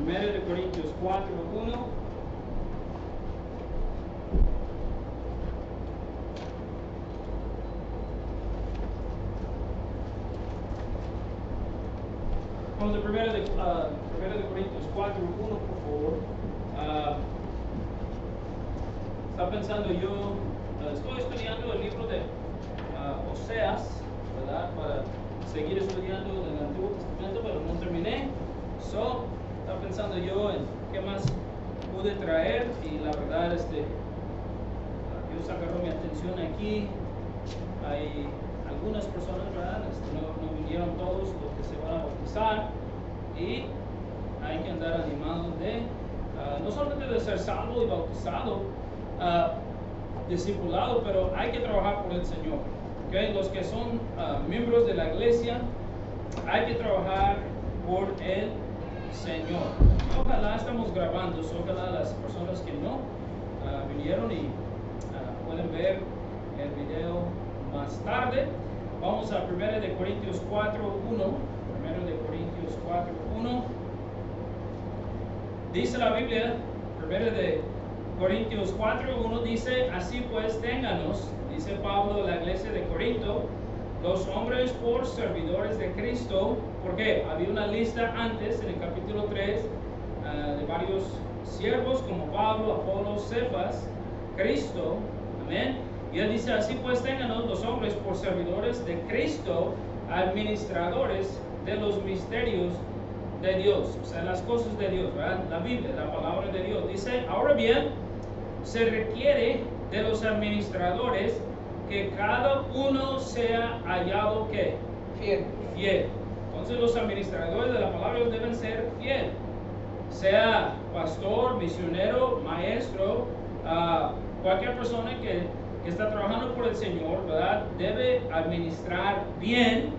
1 Corintios 4:1. Vamos a 1 Corintios 4:1, por favor. Está pensando yo, estoy estudiando el libro de Oseas, ¿verdad? Para seguir estudiando el Antiguo Testamento, pero no terminé. Está pensando yo en qué más pude traer, y la verdad, Dios agarró mi atención aquí. Hay algunas personas, ¿verdad? No vinieron todos los que se van a bautizar, y hay que andar animados de, no solamente de ser salvo y bautizado, discipulado, pero hay que trabajar por el Señor. ¿Okay? Los que son miembros de la iglesia, hay que trabajar por el Señor. Ojalá estamos grabando, ojalá las personas que no vinieron y pueden ver el video más tarde. Vamos a 1 Corintios 4:1. 1 Corintios 4:1. Dice la Biblia, 1 Corintios 4:1 dice: así pues, ténganos, dice Pablo a la iglesia de Corinto, los hombres por servidores de Cristo. Porque había una lista antes, en el capítulo 3, de varios siervos como Pablo, Apolo, Cefas, Cristo. Amén. Y él dice: así pues, ténganos los hombres por servidores de Cristo, administradores de los misterios de Dios, o sea, las cosas de Dios, ¿verdad? La Biblia, la palabra de Dios. Dice: ahora bien, se requiere de los administradores que cada uno sea hallado, ¿qué? Fiel. Entonces los administradores de la palabra deben ser fiel. Sea pastor, misionero, maestro, cualquier persona que está trabajando por el Señor, ¿verdad? Debe administrar bien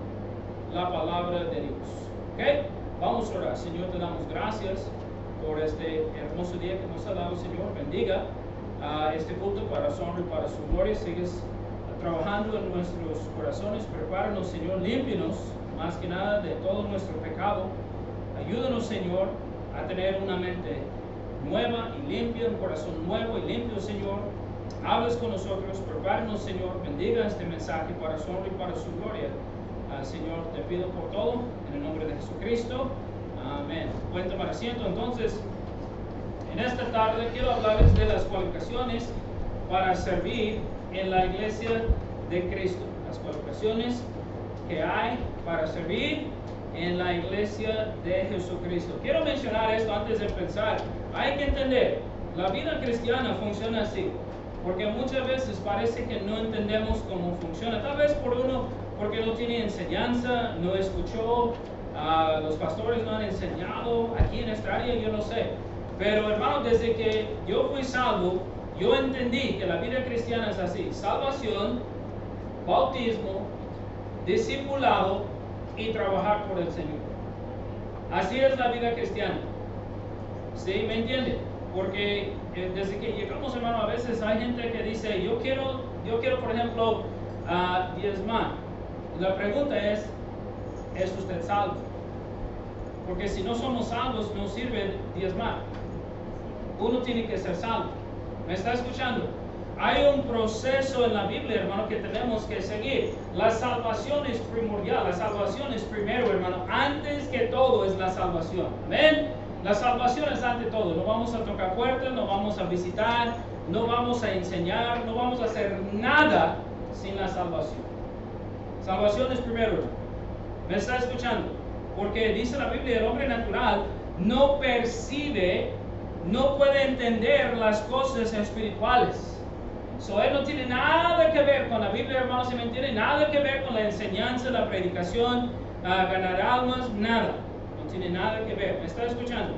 la palabra de Dios. ¿Ok? Vamos a orar. Señor, te damos gracias por este hermoso día que nos ha dado. Señor, bendiga este culto para su honra y para su gloria. Sigues trabajando en nuestros corazones. Prepáranos, Señor, límpianos más que nada de todo nuestro pecado. Ayúdanos, Señor, a tener una mente nueva y limpia, un corazón nuevo y limpio, Señor. Hables con nosotros, prepáranos, Señor, bendiga este mensaje para su honra y para su gloria. Señor, te pido por todo, en el nombre de Jesucristo. Amén. Pueden tomar asiento. Entonces, en esta tarde quiero hablarles de las cualificaciones para servir en la iglesia de Cristo. Las cualificaciones que hay para servir en la iglesia de Jesucristo. Quiero mencionar esto antes de empezar. Hay que entender, la vida cristiana funciona así, porque muchas veces parece que no entendemos cómo funciona. Tal vez porque no tiene enseñanza, no escuchó, los pastores no han enseñado aquí en esta área, yo no sé. Pero hermano, desde que yo fui salvo, yo entendí que la vida cristiana es así: salvación, bautismo, discipulado y trabajar por el Señor. Así es la vida cristiana. ¿Sí? ¿Me entienden? Porque desde que llegamos, hermano, a veces hay gente que dice: yo quiero por ejemplo, diezmar. La pregunta ¿es usted salvo? Porque si no somos salvos, no sirve diezmar. Uno tiene que ser salvo. ¿Me está escuchando? Hay un proceso en la Biblia, hermano, que tenemos que seguir. La salvación es primordial, la salvación es primero, hermano. Antes que todo es la salvación. Amén. La salvación es ante todo. No vamos a tocar puertas, no vamos a visitar, no vamos a enseñar, no vamos a hacer nada sin la salvación. Salvación es primero, hermano. ¿Me está escuchando? Porque dice la Biblia, el hombre natural no percibe, no puede entender las cosas espirituales. Él no tiene nada que ver con la Biblia, hermanos, ¿se me entiende? Nada que ver con la enseñanza, la predicación, ganar almas, nada. No tiene nada que ver. ¿Me está escuchando?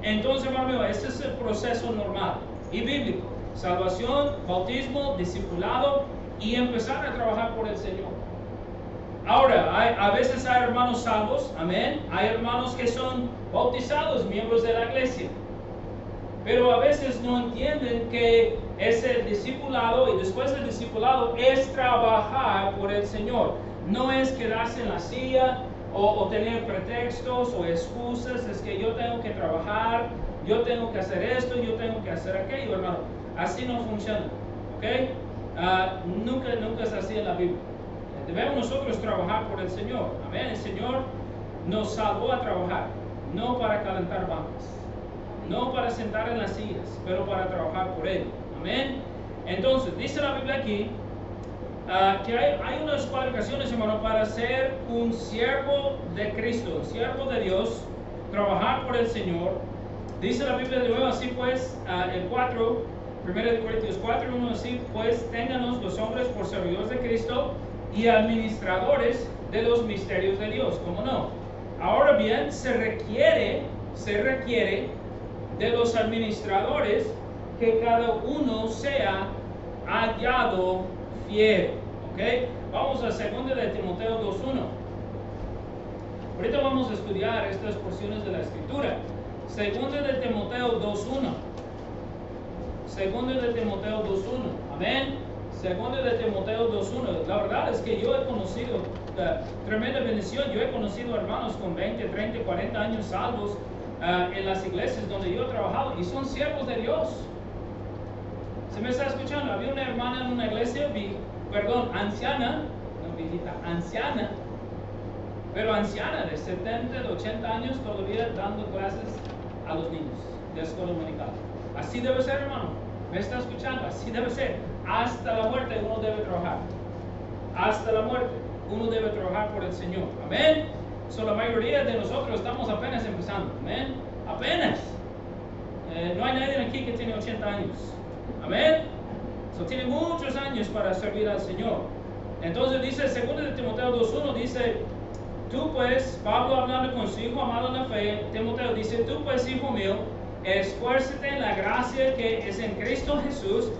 Entonces, hermano mío, este es el proceso normal y bíblico: salvación, bautismo, discipulado y empezar a trabajar por el Señor. Ahora, a veces hay hermanos salvos, amén. Hay hermanos que son bautizados, miembros de la iglesia, pero a veces no entienden que ese discipulado y después del discipulado es trabajar por el Señor. No es quedarse en la silla o tener pretextos o excusas. Es que yo tengo que trabajar, yo tengo que hacer esto, yo tengo que hacer aquello, hermano. Así no funciona, ¿ok? Nunca es así en la Biblia. Debemos nosotros trabajar por el Señor, amén. El Señor nos salvó a trabajar, no para calentar bancas, no para sentar en las sillas, pero para trabajar por Él, amén. Entonces, dice la Biblia aquí que hay unas cualificaciones, hermano, para ser un siervo de Cristo, un siervo de Dios, trabajar por el Señor. Dice la Biblia de nuevo, así pues, el 4, 1 Corintios 4, 1, así pues, ténganos los hombres por servidores de Cristo y administradores de los misterios de Dios, ¿cómo no? Ahora bien, se requiere de los administradores que cada uno sea hallado fiel, ¿ok? Vamos a 2 de Timoteo 2.1. Ahorita vamos a estudiar estas porciones de la Escritura. 2 de Timoteo 2.1. 2 de Timoteo 2.1. Amén. 2 de Timoteo 2.1. La verdad es que yo he conocido tremenda bendición. Yo he conocido hermanos con 20, 30, 40 años salvos en las iglesias donde yo he trabajado y son siervos de Dios. ¿Se me está escuchando? Había una hermana en una iglesia, anciana, no viejita, anciana, pero anciana de 70, de 80 años todavía dando clases a los niños de escuela dominical. Así debe ser, hermano. ¿Me está escuchando? Así debe ser. Hasta la muerte uno debe trabajar. Hasta la muerte uno debe trabajar por el Señor. Amén. La mayoría de nosotros estamos apenas empezando. Amén. Apenas. No hay nadie aquí que tiene 80 años. Amén. Tiene muchos años para servir al Señor. Entonces dice 2 de Timoteo 2.1, dice, tú pues, Pablo hablando con su hijo amado en la fe, Timoteo dice, tú pues, hijo mío, esfuérzate en la gracia que es en Cristo Jesús.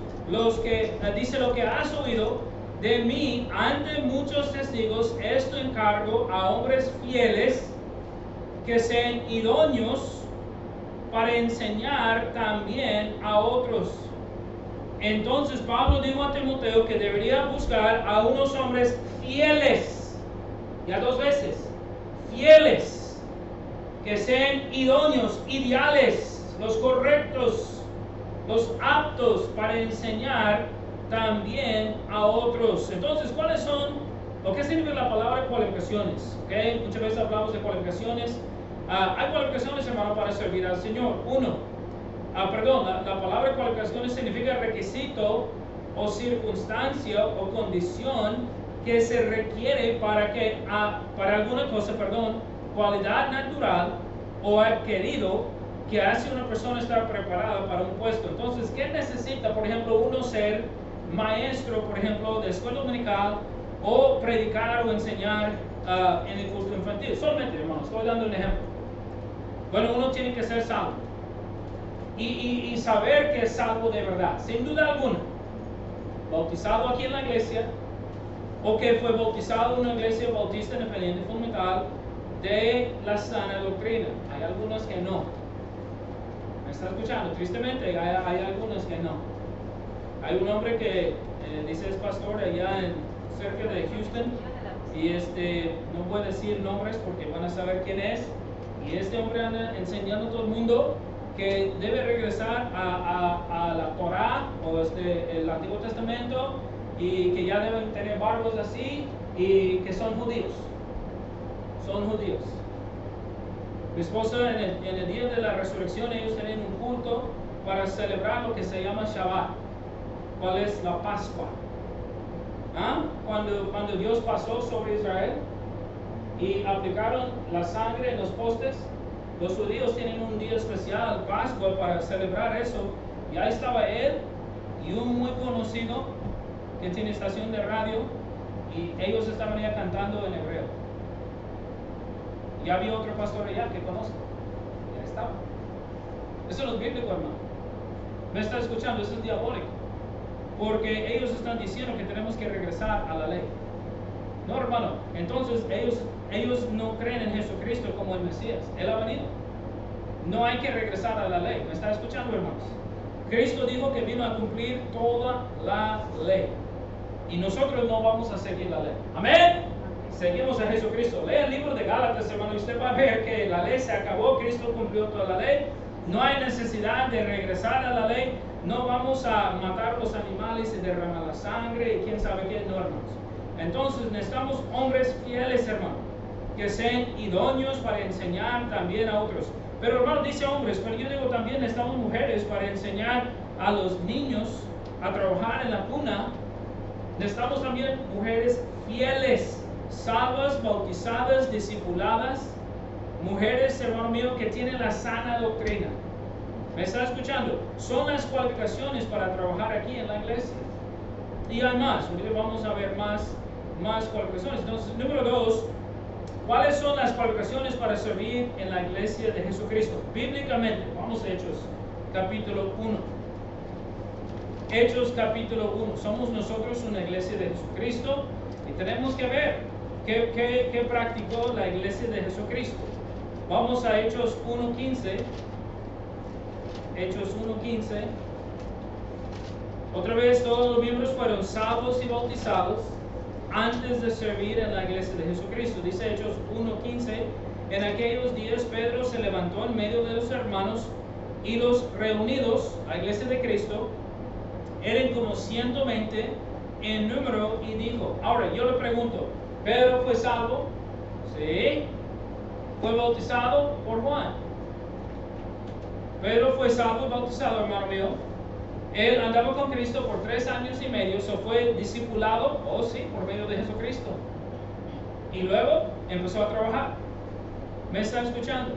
Dice lo que has oído de mí ante muchos testigos, esto encargo a hombres fieles que sean idóneos para enseñar también a otros. Entonces Pablo dijo a Timoteo que debería buscar a unos hombres fieles, ya 2 veces, fieles, que sean idóneos, ideales, los correctos, los aptos para enseñar también a otros. Entonces, ¿cuáles son? ¿O qué significa la palabra cualificaciones? ¿Okay? Muchas veces hablamos de cualificaciones. Hay cualificaciones, hermano, para servir al Señor. La palabra cualificaciones significa requisito o circunstancia o condición que se requiere para alguna cosa, cualidad natural o adquirido que hace una persona estar preparada para un puesto. Entonces, ¿qué necesita, por ejemplo, uno ser maestro, por ejemplo, de escuela dominical o predicar o enseñar en el culto infantil? Solamente, hermano, estoy dando un ejemplo. Bueno, uno tiene que ser salvo y saber que es salvo de verdad, sin duda alguna. Bautizado aquí en la iglesia, o que fue bautizado en una iglesia bautista independiente fundamental de la sana doctrina. Hay algunas que no. ¿Me está escuchando? Tristemente hay algunas que no. Hay un hombre que dice es pastor allá cerca de Houston y no puede decir nombres porque van a saber quién es, y este hombre anda enseñando a todo el mundo que debe regresar a la Torah o el Antiguo Testamento, y que ya deben tener barbas así y que son judíos. Son judíos. Mi esposa en el día de la resurrección ellos tienen un culto para celebrar lo que se llama Shabbat. ¿Cuál es la Pascua? Cuando Dios pasó sobre Israel y aplicaron la sangre en los postes, los judíos tienen un día especial, Pascua, para celebrar eso. Y ahí estaba él y un muy conocido que tiene estación de radio, y ellos estaban allá cantando en hebreo. Y había otro pastor allá que conozco, y ahí estaba. Eso no es bíblico, hermano. ¿Me está escuchando? Eso es diabólico, porque ellos están diciendo que tenemos que regresar a la ley. No, hermano. Entonces ellos no creen en Jesucristo como el Mesías. Él ha venido. No hay que regresar a la ley. ¿Me está escuchando, hermanos? Cristo dijo que vino a cumplir toda la ley, y nosotros no vamos a seguir la ley. Amén. seguimos a Jesucristo. Lea el libro de Gálatas, hermano, y usted va a ver que la ley se acabó, Cristo cumplió toda la ley. No hay necesidad de regresar a la ley. No vamos a matar los animales y derramar la sangre y quién sabe qué, no, hermanos. Entonces necesitamos hombres fieles, hermano, que sean idóneos para enseñar también a otros. Pero hermano, dice hombres, pero yo digo también necesitamos mujeres para enseñar a los niños a trabajar en la cuna. Necesitamos también mujeres fieles, salvas, bautizadas, discipuladas, mujeres, hermano mío, que tienen la sana doctrina. ¿Me está escuchando? Son las cualificaciones para trabajar aquí en la iglesia. Y hay más, ahorita vamos a ver más cualificaciones. Entonces, número 2, ¿cuáles son las cualificaciones para servir en la iglesia de Jesucristo? Bíblicamente, vamos a Hechos, capítulo 1. Hechos, capítulo 1. Somos nosotros una iglesia de Jesucristo y tenemos que ver qué practicó la iglesia de Jesucristo. Vamos a Hechos 1:15. Hechos 1:15. Otra vez todos los miembros fueron salvos y bautizados antes de servir en la iglesia de Jesucristo. Dice Hechos 1:15. En aquellos días Pedro se levantó en medio de los hermanos y los reunidos, la iglesia de Cristo, eran como 120 en número y dijo, ahora yo le pregunto, ¿Pedro fue salvo? Sí. ¿Fue bautizado por Juan? Pedro fue salvo y bautizado, hermano mío. Él andaba con Cristo por 3 años y medio, fue discipulado, sí, por medio de Jesucristo. Y luego empezó a trabajar. ¿Me están escuchando?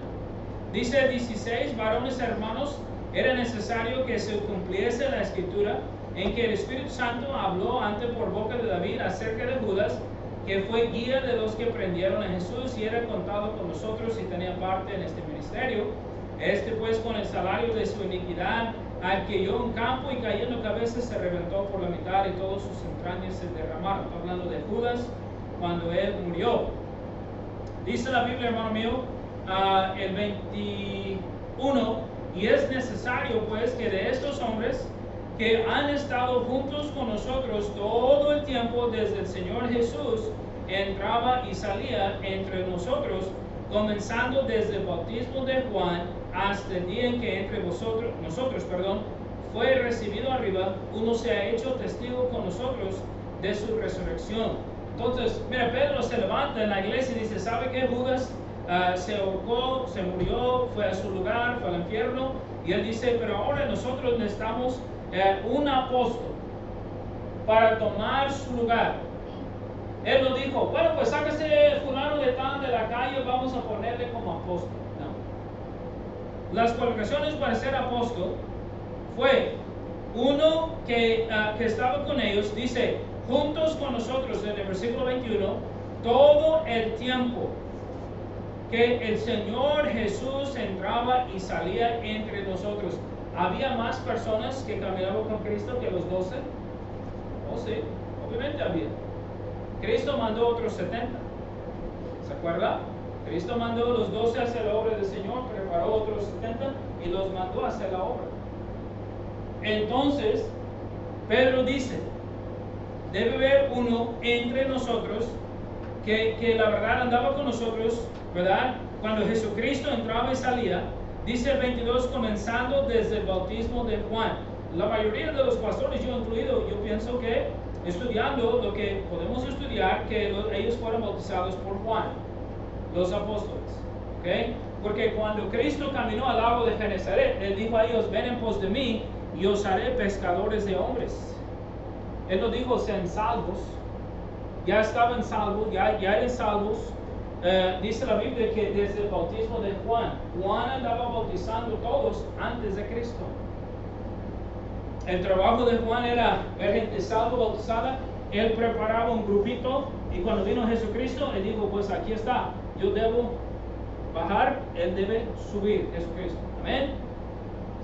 Dice 16, varones hermanos, era necesario que se cumpliese la escritura en que el Espíritu Santo habló antes por boca de David acerca de Judas, que fue guía de los que prendieron a Jesús y era contado con nosotros y tenía parte en este ministerio. Este pues con el salario de su iniquidad adquirió un campo y cayendo cabeza se reventó por la mitad y todas sus entrañas se derramaron. Está hablando de Judas cuando él murió. Dice la Biblia, hermano mío, el 21, y es necesario pues que de estos hombres que han estado juntos con nosotros todo el tiempo desde el Señor Jesús entraba y salía entre nosotros, comenzando desde el bautismo de Juan hasta el día en que entre nosotros, fue recibido arriba, uno se ha hecho testigo con nosotros de su resurrección. Entonces, mira, Pedro se levanta en la iglesia y dice, ¿sabe qué? Judas se ahorcó, se murió, fue a su lugar, fue al infierno, y él dice, pero ahora nosotros necesitamos un apóstol para tomar su lugar. Él no dijo, bueno, pues sáquese fulano de tal de la calle, vamos a ponerle como apóstol. No. Las cualificaciones para ser apóstol fue uno que estaba con ellos, dice, juntos con nosotros, en el versículo 21, todo el tiempo que el Señor Jesús entraba y salía entre nosotros. ¿Había más personas que caminaban con Cristo que los 12? Oh, sí, obviamente había. Cristo mandó otros 70. ¿Se acuerda? Cristo mandó los 12 a hacer la obra del Señor, preparó otros 70 y los mandó a hacer la obra. Entonces, Pedro dice, debe haber uno entre nosotros que la verdad andaba con nosotros, ¿verdad? Cuando Jesucristo entraba y salía. Dice el 22, comenzando desde el bautismo de Juan. La mayoría de los pastores, yo incluido, yo pienso que estudiando lo que podemos estudiar, que ellos fueron bautizados por Juan, los apóstoles. ¿Okay? Porque cuando Cristo caminó al lago de Genesaret, Él dijo a ellos, ven en pos de mí y os haré pescadores de hombres. Él no dijo, sean salvos. Ya estaban salvos, ya eran salvos. Dice la Biblia que desde el bautismo de Juan andaba bautizando a todos antes de Cristo. El trabajo de Juan era ver gente salva, bautizada. Él preparaba un grupito y cuando vino Jesucristo, él dijo, pues aquí está, yo debo bajar, él debe subir, Jesucristo. Amén.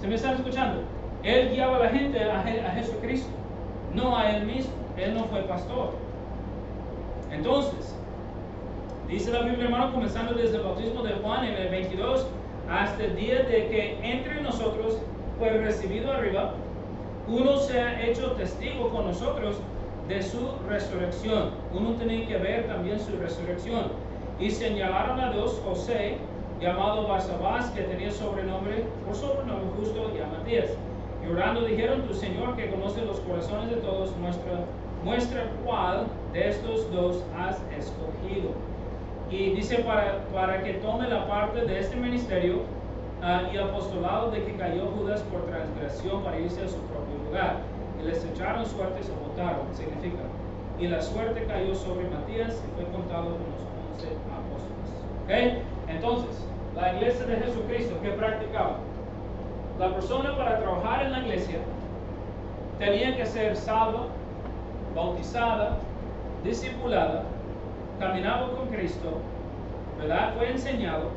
¿Se me están escuchando? Él guiaba a la gente a Jesucristo, no a él mismo. Él no fue pastor. Entonces, dice la Biblia, hermano, comenzando desde el bautismo de Juan en el 22 hasta el día de que entre nosotros fue recibido arriba, uno se ha hecho testigo con nosotros de su resurrección. Uno tiene que ver también su resurrección. Y señalaron a dos, José, llamado Barsabás, que tenía por sobrenombre justo, y a Matías. Y orando dijeron, tu Señor, que conoce los corazones de todos, muestra cuál de estos dos has escogido. Y dice para que tome la parte de este ministerio y apostolado de que cayó Judas por transgresión para irse a su propio lugar. Y les echaron suerte y se votaron, significa. Y la suerte cayó sobre Matías y fue contado con los 11 apóstoles. ¿Okay? Entonces, la iglesia de Jesucristo, ¿qué practicaba? La persona para trabajar en la iglesia tenía que ser salva, bautizada, discipulada, caminaba con Cristo, ¿verdad? Fue enseñado,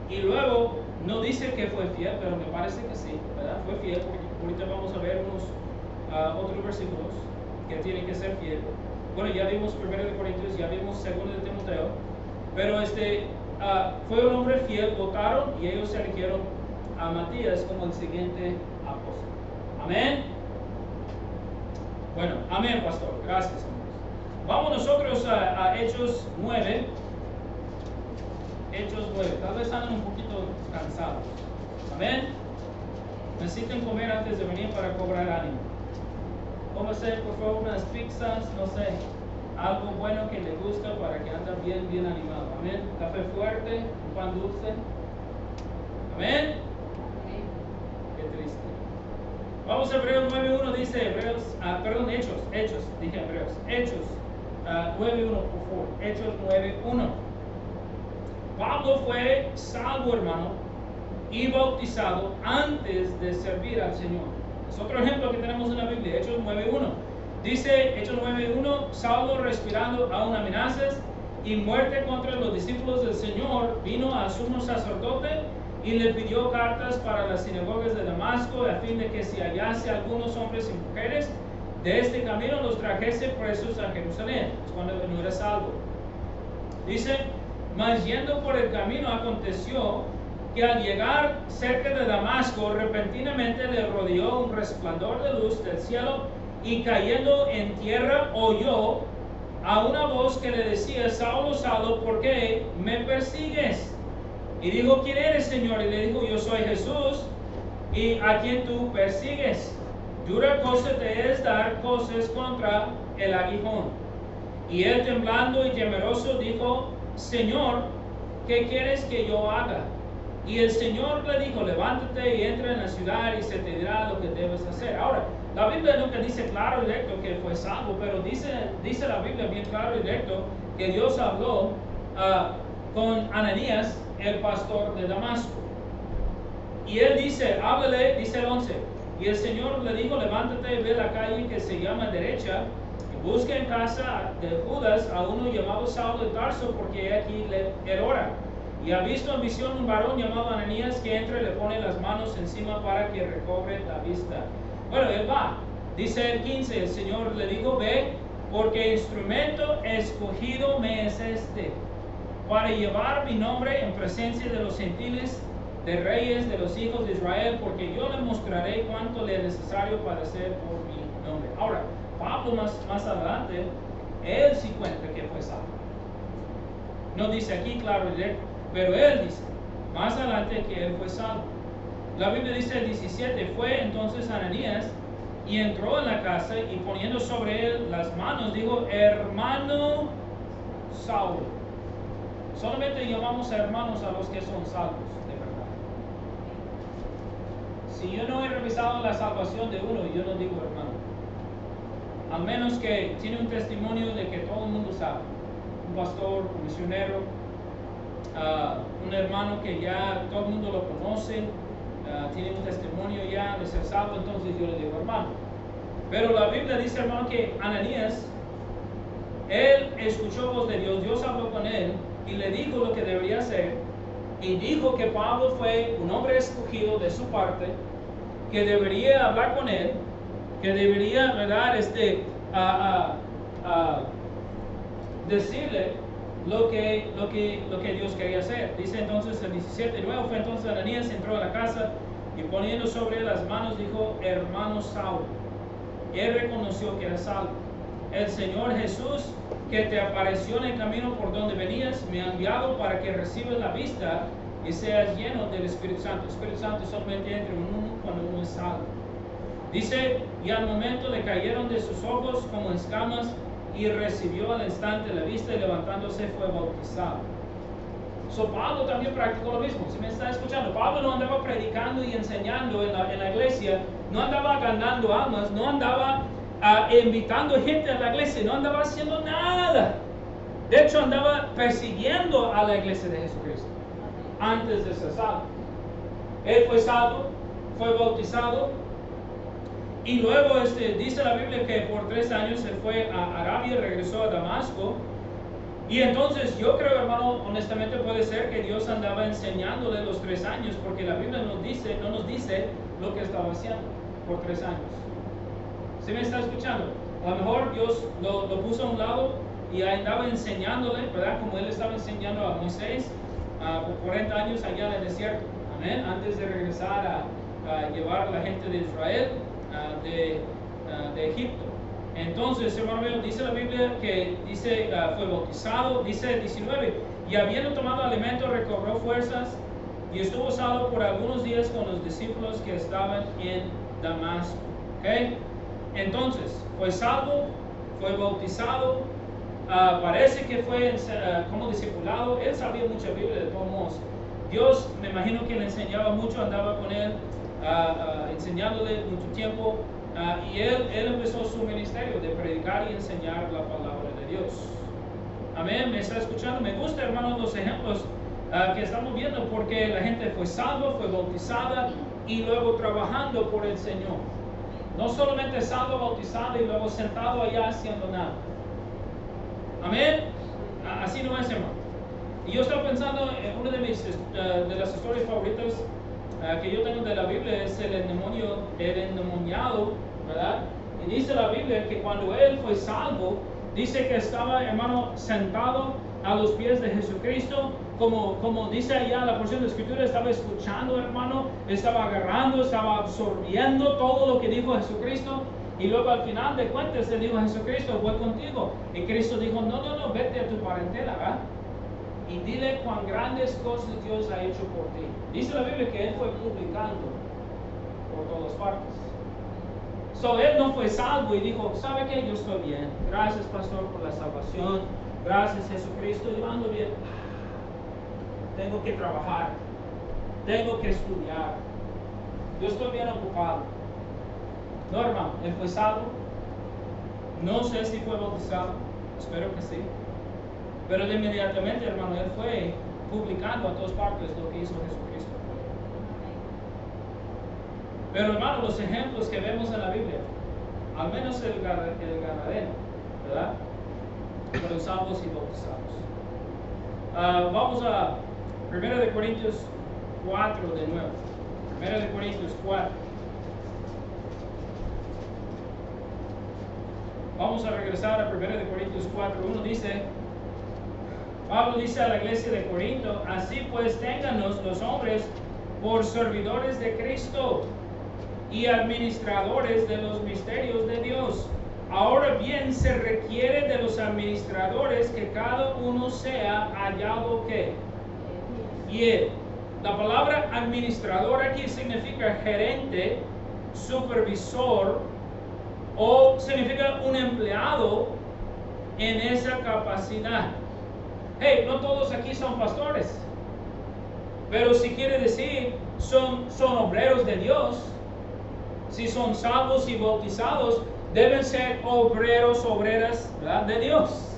y luego no dice que fue fiel, pero me parece que sí, ¿verdad? Fue fiel, porque ahorita vamos a ver otros versículos que tienen que ser fiel. Bueno, ya vimos 1 de Corintios, ya vimos 2 de Timoteo, pero fue un hombre fiel, votaron y ellos se eligieron a Matías como el siguiente apóstol. Amén. Bueno, amén, pastor. Gracias, hermanos. Vamos nosotros a Hechos 9. Hechos 9. Tal vez andan un poquito cansados. Amén. Necesitan comer antes de venir para cobrar ánimo. Cómase, por favor, unas pizzas, no sé, algo bueno que le gusta para que ande bien animado. Amén. Café fuerte, un pan dulce. Amén. Qué triste. Vamos a Hebreos 9.1, dice Hechos 9.1, por favor. Hechos 9.1. Pablo fue salvo, hermano, y bautizado antes de servir al Señor. Es otro ejemplo que tenemos en la Biblia, Hechos 9.1. Dice Hechos 9.1, Saulo, respirando aún amenazas y muerte contra los discípulos del Señor, vino al sumo sacerdote y le pidió cartas para las sinagogas de Damasco, a fin de que si hallase algunos hombres y mujeres de este camino, los trajese presos a Jerusalén. Es cuando no era salvo. Dice, mas yendo por el camino aconteció que al llegar cerca de Damasco, repentinamente le rodeó un resplandor de luz del cielo, y cayendo en tierra oyó a una voz que le decía, Saulo, Saulo, ¿por qué me persigues? Y dijo, ¿quién eres, Señor? Y le dijo, yo soy Jesús, y a quien tú persigues. Dura cosa te es dar cosas contra el aguijón. Y él, temblando y temeroso, dijo, Señor, ¿qué quieres que yo haga? Y el Señor le dijo, levántate y entra en la ciudad y se te dirá lo que debes hacer. Ahora, la Biblia nunca dice claro y directo que fue salvo, pero dice la Biblia bien claro y directo que Dios habló con Ananías, el pastor de Damasco. Y él dice, háblale, dice el 11, y el Señor le dijo, levántate y ve la calle que se llama derecha, y busca en casa de Judas a uno llamado Saulo de Tarso, porque aquí él ora. Y ha visto en visión un varón llamado Ananías que entra y le pone las manos encima para que recobre la vista. Bueno, él va. Dice el 15, el Señor le dijo, ve, porque instrumento escogido me es este, para llevar mi nombre en presencia de los gentiles, de reyes, de los hijos de Israel, porque yo le mostraré cuánto le es necesario padecer por mi nombre. Ahora, Pablo más adelante, él sí cuenta que fue salvo. No dice aquí claro y directo, pero él dice más adelante que él fue salvo. La Biblia dice el 17, fue entonces Ananías y entró en la casa y poniendo sobre él las manos, dijo, hermano Saulo. Solamente llamamos a hermanos a los que son salvos, de verdad. Si yo no he revisado la salvación de uno, yo no digo hermano. Al menos que tiene un testimonio de que todo el mundo sabe. Un pastor, un misionero, un hermano que ya todo el mundo lo conoce, tiene un testimonio ya de ser salvo, entonces yo le digo hermano. Pero la Biblia dice, hermano, que Ananías, él escuchó voz de Dios, Dios habló con él y le dijo lo que debería hacer, y dijo que Pablo fue un hombre escogido de su parte, que debería hablar con él, que debería, ¿verdad?, decirle lo que Dios quería hacer. Dice entonces el 17, luego fue entonces Ananías, entró a la casa y poniendo sobre él las manos dijo, hermano Saulo. Él reconoció que era salvo. el Señor Jesús, que te apareció en el camino por donde venías, me ha enviado para que recibas la vista y seas lleno del Espíritu Santo. El Espíritu Santo solamente entra en uno cuando uno es salvo. Dice, y al momento le cayeron de sus ojos como escamas y recibió al instante la vista y levantándose fue bautizado. So, Pablo también practicó lo mismo. Si me está escuchando, Pablo no andaba predicando y enseñando en la iglesia, no andaba ganando almas, no andaba invitando gente a la iglesia, no andaba haciendo nada. De hecho, andaba persiguiendo a la iglesia de Jesucristo antes de ser salvo. Él fue salvo, fue bautizado y luego dice la Biblia que por 3 años se fue a Arabia, regresó a Damasco. Y entonces yo creo, hermano, honestamente puede ser que Dios andaba enseñándole los 3 años, porque la Biblia no nos dice lo que estaba haciendo por 3 años. ¿Sí me está escuchando? A lo mejor Dios lo puso a un lado y andaba enseñándole, ¿verdad? Como Él estaba enseñando a Moisés por 40 años allá en el desierto. Amén. Antes de regresar a llevar a la gente de Israel de Egipto. Entonces, hermano mío, dice la Biblia que fue bautizado, dice 19, y habiendo tomado alimento recobró fuerzas y estuvo salvo por algunos días con los discípulos que estaban en Damasco. ¿Okay? Entonces, fue salvo, fue bautizado, parece que fue como discipulado. Él sabía mucha Biblia de todos modos. Dios, me imagino que le enseñaba mucho, andaba con él, enseñándole mucho tiempo. Y él empezó su ministerio de predicar y enseñar la palabra de Dios. Amén, ¿me está escuchando? Me gusta, hermanos, los ejemplos que estamos viendo, porque la gente fue salva, fue bautizada y luego trabajando por el Señor. No solamente salvo, bautizado y luego sentado allá haciendo nada. Amén. Así no es, hermano. Y yo estaba pensando en una de las historias favoritas que yo tengo de la Biblia, es el endemoniado, ¿verdad? Y dice la Biblia que cuando él fue salvo, dice que estaba, hermano, sentado a los pies de Jesucristo, como dice allá la porción de Escritura, estaba escuchando, hermano, estaba agarrando, estaba absorbiendo todo lo que dijo Jesucristo, y luego al final de cuentas le dijo a Jesucristo, voy contigo. Y Cristo dijo, no, vete a tu parentela, ¿verdad? Y dile cuán grandes cosas Dios ha hecho por ti. Dice la Biblia que él fue publicando por todas partes. So, él no fue salvo y dijo, ¿sabe qué? Yo estoy bien. Gracias, pastor, por la salvación. Gracias, Jesucristo, yo ando bien. Tengo que trabajar. Tengo que estudiar. Yo estoy bien ocupado. No, hermano, él fue salvo. No sé si fue bautizado. Espero que sí. Pero de inmediatamente, hermano, él fue publicando a todas partes lo que hizo Jesucristo. Pero, hermano, los ejemplos que vemos en la Biblia, al menos el Gadareno, ¿verdad? Fueron salvos y bautizados. Vamos a 1 Corintios 4 de nuevo. 1 Corintios 4. Vamos a regresar a 1 Corintios 4. Pablo dice a la iglesia de Corinto, así pues téngannos los hombres por servidores de Cristo y administradores de los misterios de Dios. Ahora bien, se requiere de los administradores que cada uno sea hallado ¿qué? Fiel. La palabra administrador aquí significa gerente, supervisor o significa un empleado en esa capacidad. Hey, no todos aquí son pastores, pero si quiere decir son obreros de Dios, si son salvos y bautizados, deben ser obreros, obreras, ¿verdad? De Dios.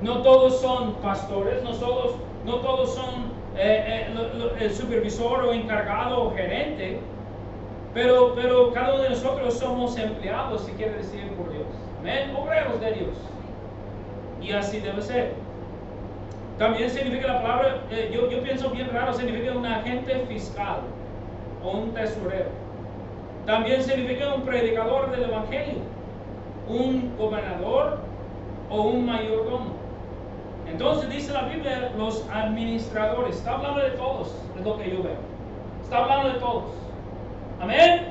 No todos son pastores, no todos son el supervisor o encargado o gerente, pero cada uno de nosotros somos empleados, si quiere decir por Dios. Amén, obreros de Dios. Y así debe ser. También significa la palabra, yo pienso bien raro, significa un agente fiscal o un tesorero. También significa un predicador del evangelio, un gobernador o un mayordomo. Entonces dice la Biblia, los administradores. Está hablando de todos, es lo que yo veo. Está hablando de todos. Amén.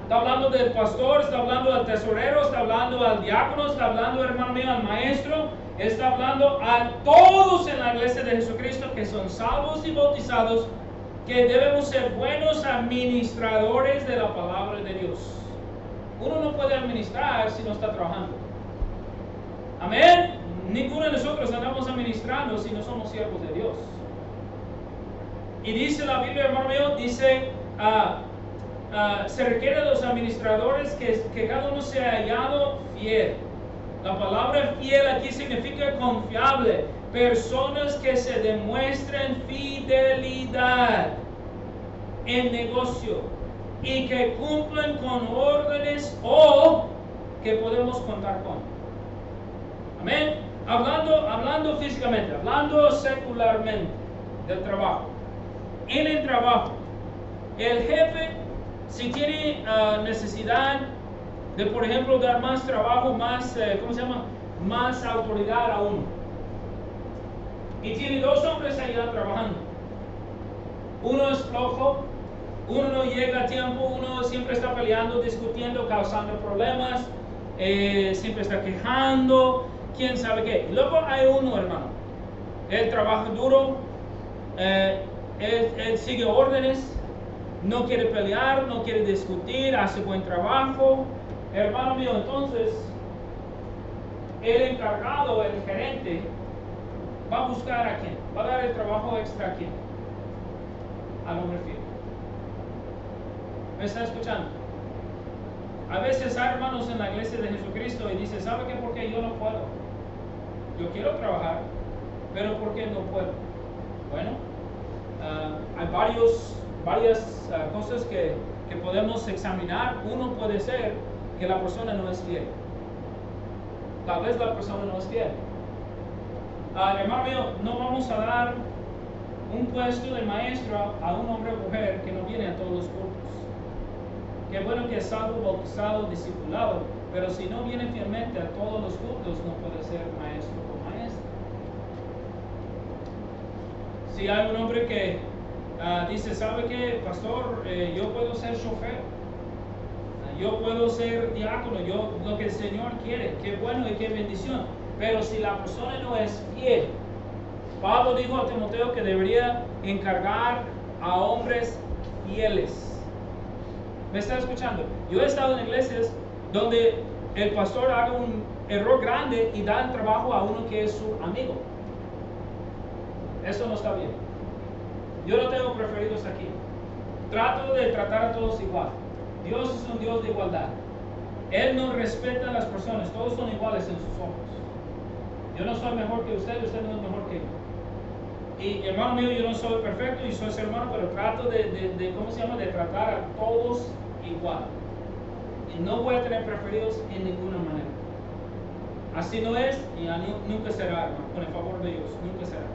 Está hablando del pastor, está hablando del tesorero, está hablando al diácono, está hablando, hermano mío, al maestro, está hablando a todos en la iglesia de Jesucristo que son salvos y bautizados, que debemos ser buenos administradores de la palabra de Dios. Uno no puede administrar si no está trabajando. Amén. Ninguno de nosotros andamos administrando si no somos siervos de Dios. Y dice la Biblia, hermano mío, dice, se requiere de los administradores que cada uno sea hallado fiel. La palabra fiel aquí significa confiable. Personas que se demuestren fidelidad en negocio y que cumplan con órdenes o que podemos contar con. Amén. Hablando físicamente, hablando secularmente del trabajo. En el trabajo, el jefe, si tiene necesidad de, por ejemplo, dar más trabajo, más, más autoridad a uno, y tiene dos hombres allá trabajando, uno es flojo, uno no llega a tiempo, uno siempre está peleando, discutiendo, causando problemas, siempre está quejando, quién sabe qué. Y luego hay uno, hermano, él trabaja duro, él sigue órdenes, no quiere pelear, no quiere discutir, hace buen trabajo. Hermano mío, entonces, el encargado, el gerente, va a buscar a quién, va a dar el trabajo extra a quién, al hombre fiel. ¿Me está escuchando? A veces hay hermanos en la iglesia de Jesucristo y dicen, ¿sabe qué? Porque yo no puedo. Yo quiero trabajar, pero ¿por qué no puedo? Bueno, hay varias cosas que podemos examinar. Uno puede ser que la persona no es fiel. Tal vez la persona no es fiel. Hermano mío, no vamos a dar un puesto de maestro a un hombre o mujer que no viene a todos los cultos. Qué bueno que es salvo, bautizado, discipulado, pero si no viene fielmente a todos los cultos, no puede ser maestro o maestra. Si hay un hombre que dice, ¿sabe qué, pastor? Yo puedo ser chofer, yo puedo ser diácono, lo que el Señor quiere, qué bueno y qué bendición. Pero si la persona no es fiel, Pablo dijo a Timoteo que debería encargar a hombres fieles. ¿Me está escuchando? Yo he estado en iglesias donde el pastor haga un error grande y da el trabajo a uno que es su amigo. Eso no está bien. Yo no tengo preferidos aquí. Trato de tratar a todos igual. Dios es un Dios de igualdad. Él no respeta a las personas. Todos son iguales en sus ojos. Yo no soy mejor que usted no es mejor que yo. Y hermano mío, yo no soy perfecto y soy ser humano, pero trato de tratar a todos igual. Y no voy a tener preferidos en ninguna manera. Así no es y nunca será, hermano, con el favor de Dios, nunca será.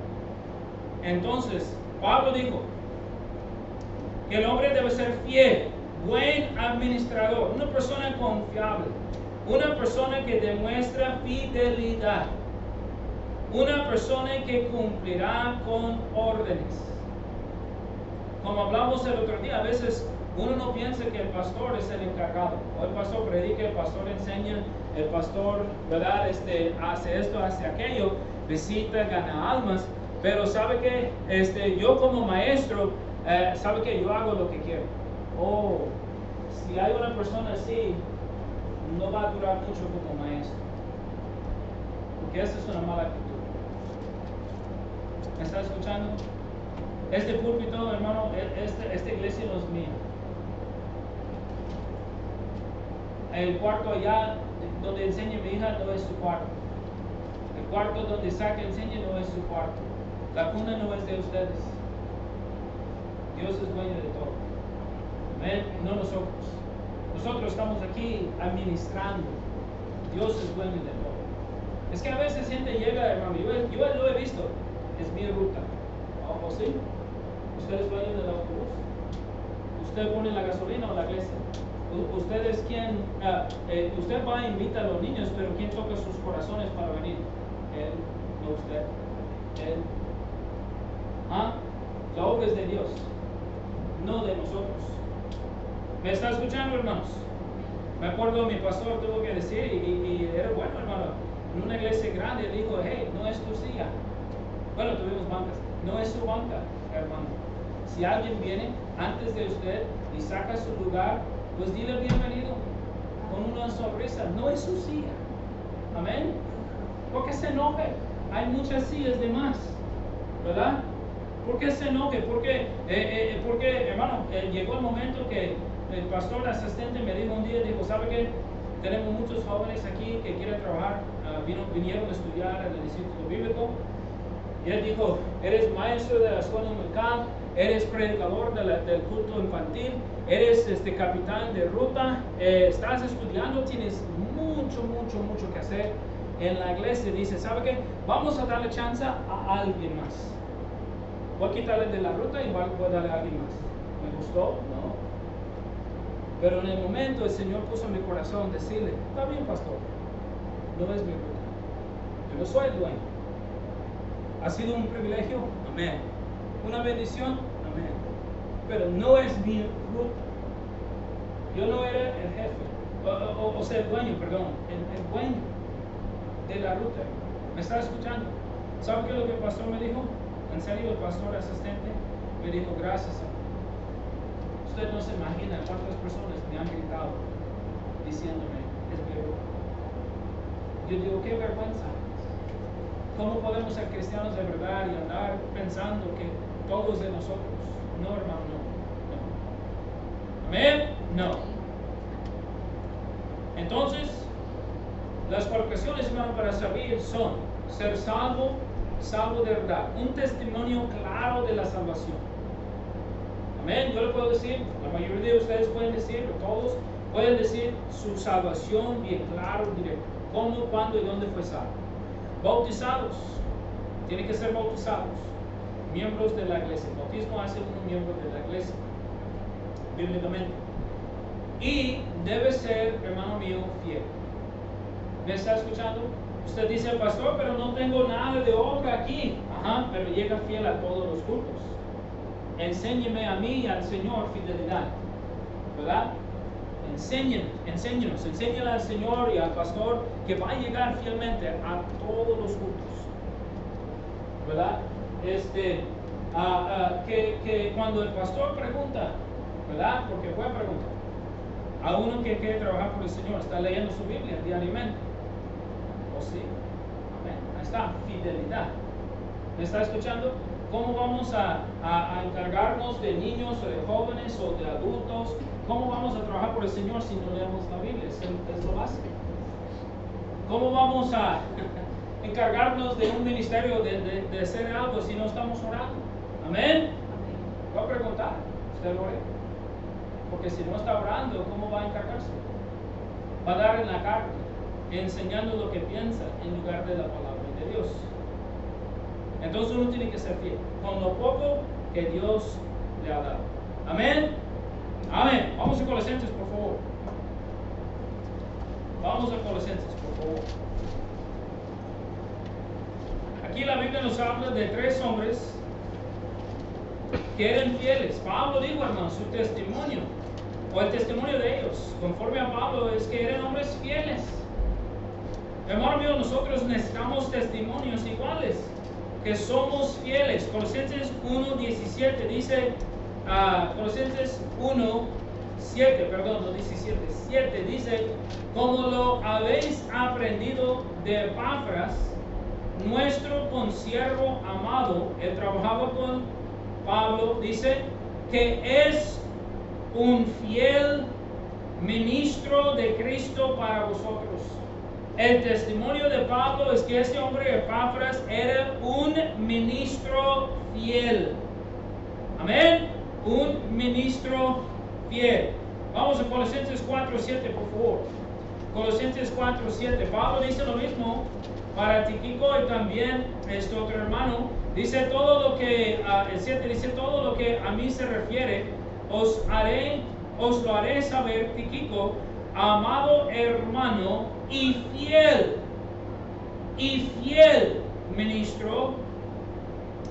Entonces, Pablo dijo que el hombre debe ser fiel, buen administrador, una persona confiable, una persona que demuestra fidelidad. Una persona que cumplirá con órdenes. Como hablamos el otro día, a veces uno no piensa que el pastor es el encargado. O el pastor predica, el pastor enseña, el pastor, ¿verdad? Hace esto, hace aquello, visita, gana almas. Pero sabe que yo como maestro, sabe que yo hago lo que quiero. Oh, si hay una persona así, no va a durar mucho como maestro. Porque esa es una mala actitud. ¿Me está escuchando? Este púlpito, hermano, esta iglesia no es mía. El cuarto allá donde enseña mi hija no es su cuarto. El cuarto donde Isaac enseña no es su cuarto. La cuna no es de ustedes. Dios es dueño de todo. Amén. No nosotros. Nosotros estamos aquí administrando. Dios es dueño de todo. Es que a veces gente llega, hermano, yo lo he visto. Es mi ruta. ¿O sí? ¿Usted es dueño del autobús? ¿Usted pone la gasolina o la iglesia? ¿Usted es quien? Usted va e invita a los niños, pero ¿quién toca sus corazones para venir? Él, no usted. Él. La obra es de Dios, no de nosotros. ¿Me está escuchando, hermanos? Me acuerdo mi pastor tuvo que decir, y era bueno, hermano, en una iglesia grande dijo, hey, no es tu silla. Bueno, tuvimos bancas, no es su banca, hermano. Si alguien viene antes de usted y saca su lugar, pues dile bienvenido con una sonrisa, no es su silla. Amén. ¿Por qué se enoje? Hay muchas sillas de más, ¿verdad? ¿Por qué se enoje? Porque, hermano, llegó el momento que el pastor asistente me dijo un día, dijo, ¿sabe qué? Tenemos muchos jóvenes aquí que quieren trabajar, vinieron a estudiar en el Instituto Bíblico. Y él dijo, eres maestro de la escuela dominical, eres predicador del culto infantil, eres capitán de ruta, estás estudiando, tienes mucho que hacer en la iglesia. Dice, ¿sabe qué? Vamos a darle chance a alguien más. Voy a quitarle de la ruta y voy a darle a alguien más. ¿Me gustó? No. Pero en el momento el Señor puso en mi corazón decirle, está bien, pastor, no es mi ruta. Yo no soy el dueño. Ha sido un privilegio, amén. Una bendición, amén. Pero no es mi ruta. Yo no era el jefe, o sea, el dueño, perdón, el dueño de la ruta. ¿Me está escuchando? ¿Sabe qué es lo que el pastor me dijo? En serio, el pastor asistente me dijo, gracias, Señor. Usted no se imagina cuántas personas me han gritado diciéndome, es mi ruta. Yo digo, qué vergüenza. ¿Cómo podemos ser cristianos de verdad y andar pensando que todos de nosotros? No, hermano, no. Amén, no. Entonces, las cualificaciones, hermano, para servir son ser salvo de verdad, un testimonio claro de la salvación. Amén, yo le puedo decir, la mayoría de ustedes pueden decir, todos pueden decir su salvación bien claro, directo, cómo, cuándo y dónde fue salvo. Bautizados, tienen que ser bautizados, miembros de la iglesia. El bautismo hace uno miembro de la iglesia, bíblicamente. Y debe ser, hermano mío, fiel. ¿Me está escuchando? Usted dice, pastor, pero no tengo nada de obra aquí. Ajá, pero llega fiel a todos los cultos. Enséñeme a mí y al Señor fidelidad, ¿verdad? Enséñenos, enséñale al Señor y al pastor que va a llegar fielmente a todos los cultos, ¿verdad? Que cuando el pastor pregunta, ¿verdad? Porque puede preguntar a uno que quiere trabajar por el Señor, está leyendo su Biblia diariamente, ¿o sí? Amén. Ahí está, fidelidad. ¿Me está escuchando? ¿Cómo vamos a encargarnos de niños o de jóvenes o de adultos? ¿Cómo vamos a trabajar por el Señor si no leemos la Biblia? Es lo básico. ¿Cómo vamos a encargarnos de un ministerio, de hacer algo si no estamos orando? ¿Amén? Voy a preguntar, ¿usted lo ora? Porque si no está orando, ¿cómo va a encargarse? Va a dar en la carne, enseñando lo que piensa en lugar de la palabra de Dios. Entonces uno tiene que ser fiel con lo poco que Dios le ha dado. Amén. Amén. Vamos a Colosenses, por favor. Vamos a Colosenses, por favor. Aquí la Biblia nos habla de 3 hombres que eran fieles. Pablo dijo, hermano, su testimonio, o el testimonio de ellos, conforme a Pablo, es que eran hombres fieles. Hermano mío, nosotros necesitamos testimonios iguales, que somos fieles. Colosenses 1:17 dice, Colosenses 1:7, perdón, no 17, 7 dice, como lo habéis aprendido de Epafras, nuestro consiervo amado, él trabajaba con Pablo, dice que es un fiel ministro de Cristo para vosotros. El testimonio de Pablo es que este hombre Epafras era un ministro fiel. Amén. Un ministro fiel. Vamos a Colosenses 4:7, por favor. Colosenses 4:7. Pablo dice lo mismo para Tíquico y también este otro hermano. Dice todo lo que, el 7 dice todo lo que a mí se refiere, os lo haré saber, Tíquico, amado hermano y fiel ministro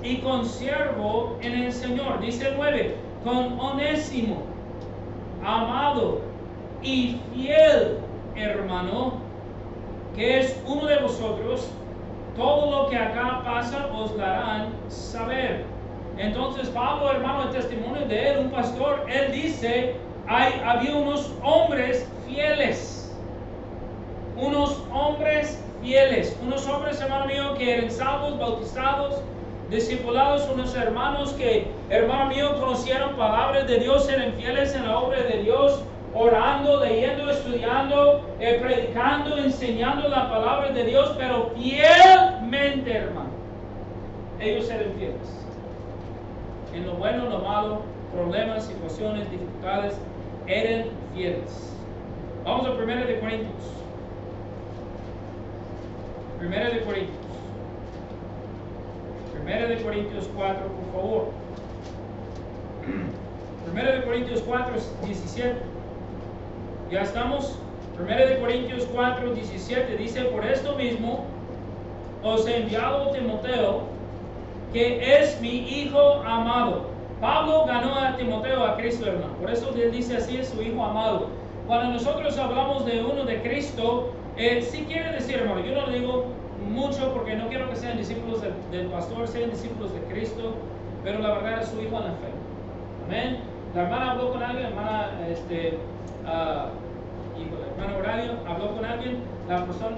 y consiervo en el Señor. Dice el 9, con Onésimo, amado y fiel hermano, que es uno de vosotros, todo lo que acá pasa os darán saber. Entonces Pablo, hermano, el testimonio de él, un pastor, él dice, había unos hombres fieles, unos hombres, hermano mío, que eran salvos, bautizados, discipulados, unos hermanos que, hermano mío, conocieron palabras de Dios, eran fieles en la obra de Dios, orando, leyendo, estudiando, predicando, enseñando la palabra de Dios, pero fielmente, hermano, ellos eran fieles. En lo bueno, lo malo, problemas, situaciones, dificultades, eran fieles. Vamos a 1 de Corintios. 1 de Corintios. 1 de Corintios 4, por favor. 1 de Corintios 4, 17. Ya estamos. 1 de Corintios 4, 17 dice, por esto mismo os he enviado a Timoteo, que es mi hijo amado. Pablo ganó a Timoteo a Cristo, hermano. Por eso él dice así, es su hijo amado. Cuando nosotros hablamos de uno de Cristo, sí quiere decir, hermano, yo no lo digo mucho porque no quiero que sean discípulos del pastor, sean discípulos de Cristo, pero la verdad es su hijo en la fe. Amén. La hermana habló con alguien, hermano Horario habló con alguien,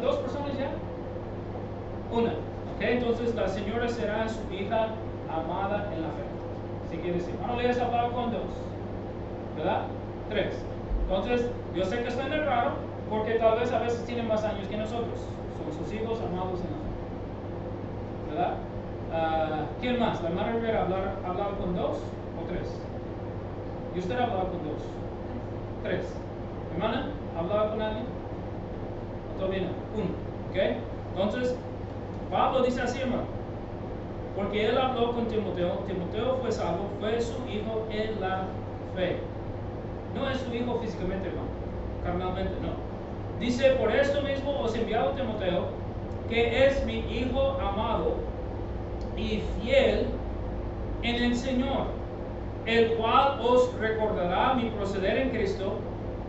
dos personas ya, una. Okay, entonces la señora será su hija amada en la fe. Si quiere decir, hermano, le has hablado con dos, ¿verdad? 3. Entonces, yo sé que está en el raro, porque tal vez a veces tienen más años que nosotros. Son sus hijos amados en la fe, ¿verdad? ¿Quién más? ¿La hermana Rivera ha hablado con 2 o 3? ¿Y usted ha hablado con 2? 3. ¿Hermana? ¿Ha hablado con alguien? Todavía no. 1. ¿Ok? Entonces, Pablo dice así, hermano, porque él habló con Timoteo, Timoteo fue salvo, fue su hijo en la fe. No es su hijo físicamente, hermano, carnalmente, no. Dice, por esto mismo os he enviado a Timoteo, que es mi hijo amado y fiel en el Señor, el cual os recordará mi proceder en Cristo,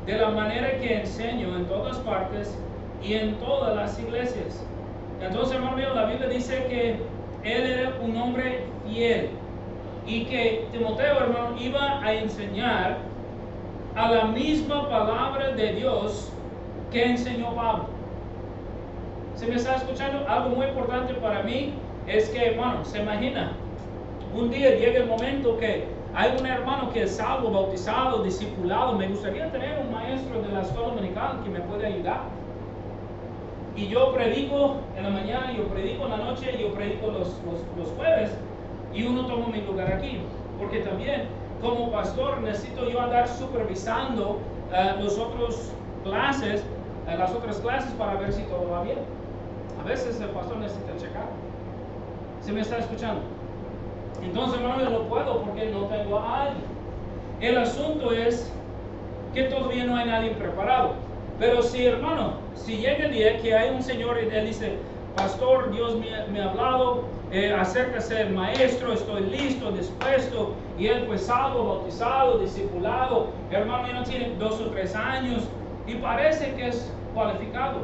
de la manera que enseño en todas partes y en todas las iglesias. Entonces, hermano mío, la Biblia dice que él era un hombre fiel y que Timoteo, hermano, iba a enseñar a la misma palabra de Dios que enseñó Pablo. ¿Se me está escuchando? Algo muy importante para mí es que, hermano, se imagina, un día llega el momento que hay un hermano que es salvo, bautizado, discipulado. Me gustaría tener un maestro de la escuela dominical que me pueda ayudar. Y yo predico en la mañana, yo predico en la noche, yo predico los jueves, y uno toma mi lugar aquí. Porque también, como pastor, necesito yo andar supervisando las otras clases para ver si todo va bien. A veces el pastor necesita checar. ¿Se me está escuchando? Entonces, hermano, yo no puedo porque no tengo a alguien. El asunto es que todavía no hay nadie preparado. Pero si, hermano, si llega el día que hay un señor y él dice, pastor, Dios me ha hablado acerca de ser maestro, estoy listo, dispuesto, y él fue salvo, bautizado, discipulado, hermano, ya no tiene 2 o 3 años, y parece que es cualificado.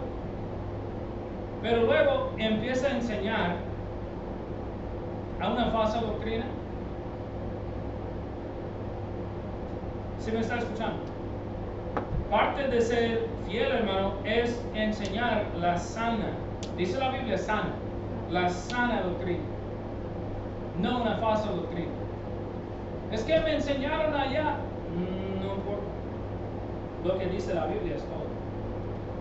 Pero luego empieza a enseñar a una falsa doctrina. ¿Sí me está escuchando? Parte de ser fiel, hermano, es enseñar la sana, dice la Biblia, sana, la sana doctrina, no una falsa doctrina. Es que me enseñaron allá, no importa. Lo que dice la Biblia es todo.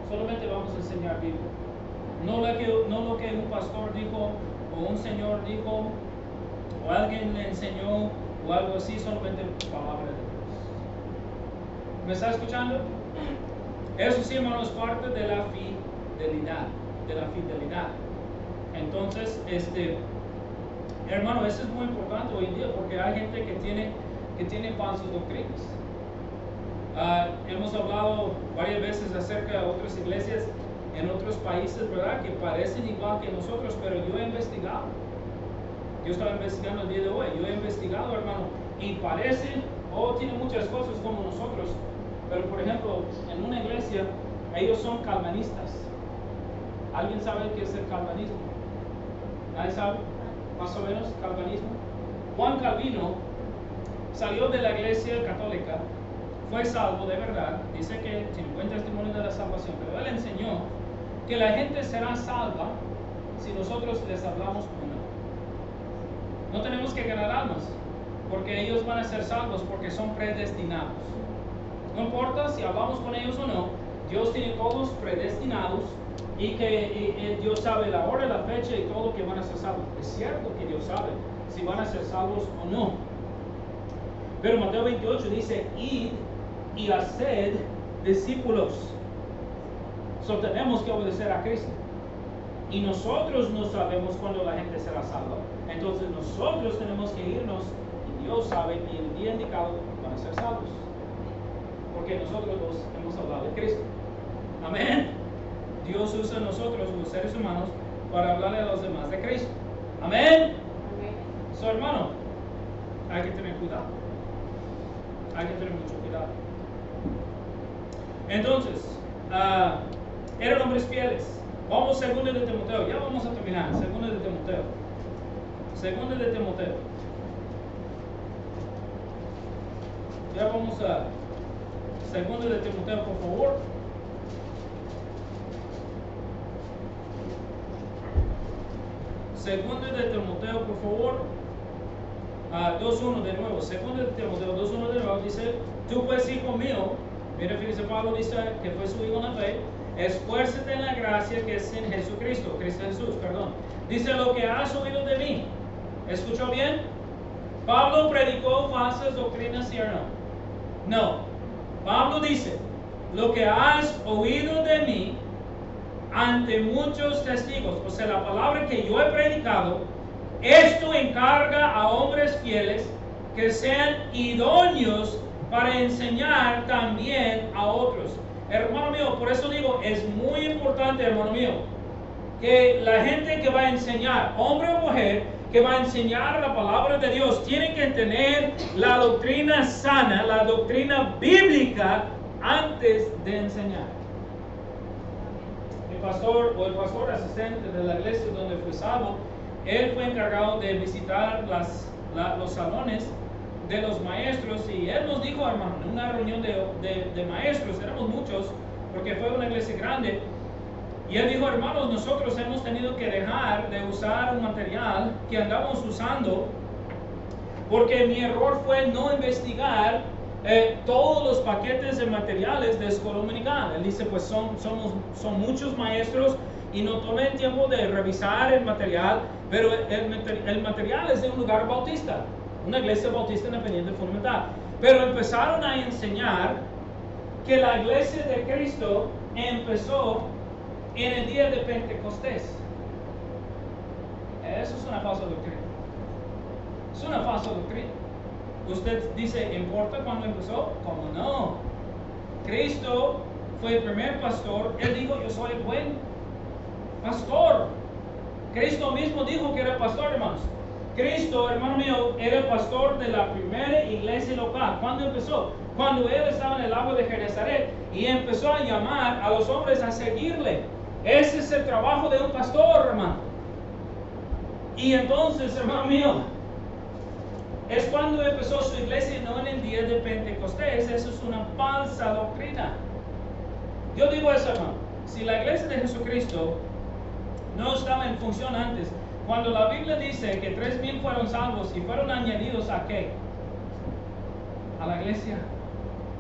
Solamente vamos a enseñar Biblia. No lo que un pastor dijo, o un señor dijo, o alguien le enseñó, o algo así, solamente palabra de Dios. ¿Me está escuchando? Eso sí, hermano, es parte de la fidelidad, Entonces, hermano, eso es muy importante hoy en día porque hay gente que tiene falsas doctrinas. Hemos hablado varias veces acerca de otras iglesias en otros países, ¿verdad? Que parecen igual que nosotros, pero yo he investigado. Yo estaba investigando el día de hoy. Yo he investigado, hermano, y parecen o tienen muchas cosas como nosotros, pero por ejemplo, en una iglesia, ellos son calvinistas. ¿Alguien sabe qué es el calvinismo? ¿Nadie sabe? Más o menos, calvinismo. Juan Calvino salió de la iglesia católica, fue salvo de verdad, dice que tiene buen testimonio de la salvación, pero él enseñó que la gente será salva si nosotros les hablamos o no. No tenemos que ganar almas, porque ellos van a ser salvos porque son predestinados. No importa si hablamos con ellos o no, Dios tiene todos predestinados y que Dios sabe la hora, la fecha y todo que van a ser salvos. Es cierto que Dios sabe si van a ser salvos o no. Pero Mateo 28 dice, id y haced discípulos. So tenemos que obedecer a Cristo. Y nosotros no sabemos cuándo la gente será salva. Entonces nosotros tenemos que irnos y Dios sabe y el día indicado van a ser salvos. Porque nosotros hemos hablado de Cristo. Amén. Dios usa a nosotros, los seres humanos, para hablarle a los demás de Cristo. Amén. So, hermano, hay que tener cuidado. Hay que tener mucho cuidado. Entonces, eran hombres fieles. Vamos a 2 de Timoteo. Ya vamos a terminar. 2 de Timoteo. 2 de Timoteo. Ya vamos a 2 de Timoteo, por favor. Segundo de Timoteo, por favor, 2.1 de nuevo. Segundo de Timoteo 2.1 de nuevo dice, tú pues, hijo mío, mira, fíjese, Pablo dice que fue su hijo en la fe, esfuérzate en la gracia que es en Jesucristo, Cristo Jesús, perdón. Dice, lo que has oído de mí. ¿Escuchó bien? Pablo predicó falsas doctrinas, ¿sí o no? No. Pablo dice, lo que has oído de mí ante muchos testigos, o sea, la palabra que yo he predicado, esto encarga a hombres fieles que sean idóneos para enseñar también a otros. Hermano mío, por eso digo, es muy importante, hermano mío, que la gente que va a enseñar, hombre o mujer, que va a enseñar la palabra de Dios, tiene que tener la doctrina sana, la doctrina bíblica antes de enseñar. Pastor o el pastor asistente de la iglesia donde fue salvo, él fue encargado de visitar los salones de los maestros y él nos dijo, hermano, en una reunión de maestros, éramos muchos porque fue una iglesia grande, y él dijo, hermanos, nosotros hemos tenido que dejar de usar un material que andamos usando porque mi error fue no investigar todos los paquetes de materiales de escuela dominical. Él dice, pues son muchos maestros y no tomé el tiempo de revisar el material, pero el material es de un lugar bautista, una iglesia bautista independiente fundamental. Pero empezaron a enseñar que la iglesia de Cristo empezó en el día de Pentecostés. Eso es una falsa doctrina. Es una falsa doctrina. Usted dice, ¿importa cuándo empezó? ¿Cómo no? Cristo fue el primer pastor. Él dijo, yo soy el buen pastor. Cristo mismo dijo que era pastor, hermanos. Cristo, hermano mío, era el pastor de la primera iglesia local. ¿Cuándo empezó? Cuando él estaba en el lago de Genezaret y empezó a llamar a los hombres a seguirle. Ese es el trabajo de un pastor, hermano. Y entonces, hermano mío, es cuando empezó su iglesia, no en el día de Pentecostés. Eso es una falsa doctrina. Yo digo eso, hermano. Si la iglesia de Jesucristo no estaba en función antes, cuando la Biblia dice que 3,000 fueron salvos y fueron añadidos ¿a qué? A la iglesia.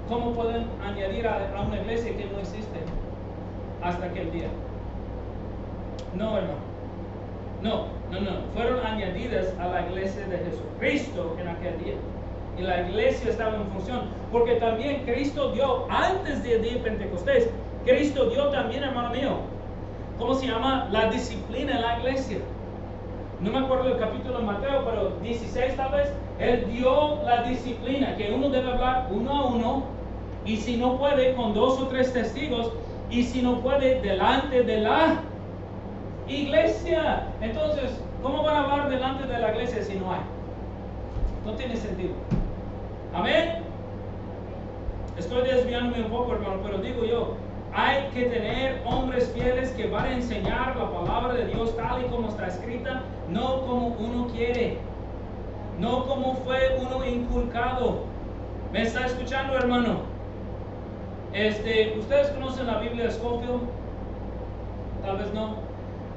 ¿Cómo pueden añadir a una iglesia que no existe hasta aquel día? No, hermano. No. Fueron añadidas a la iglesia de Jesucristo en aquel día. Y la iglesia estaba en función. Porque también Cristo dio, antes del día de Pentecostés, Cristo dio también, hermano mío, ¿cómo se llama? La disciplina en la iglesia. No me acuerdo del capítulo de Mateo, pero 16 tal vez. Él dio la disciplina, que uno debe hablar uno a uno. Y si no puede, con 2 o 3 testigos. Y si no puede, delante de la iglesia. Entonces, ¿cómo van a hablar delante de la iglesia si no hay? No tiene sentido. Amén. Estoy desviándome un poco, hermano, pero digo yo, hay que tener hombres fieles que van a enseñar la palabra de Dios tal y como está escrita, no como uno quiere, no como fue uno inculcado. ¿Me está escuchando, hermano? ¿Ustedes conocen la Biblia de Scofield? Tal vez no.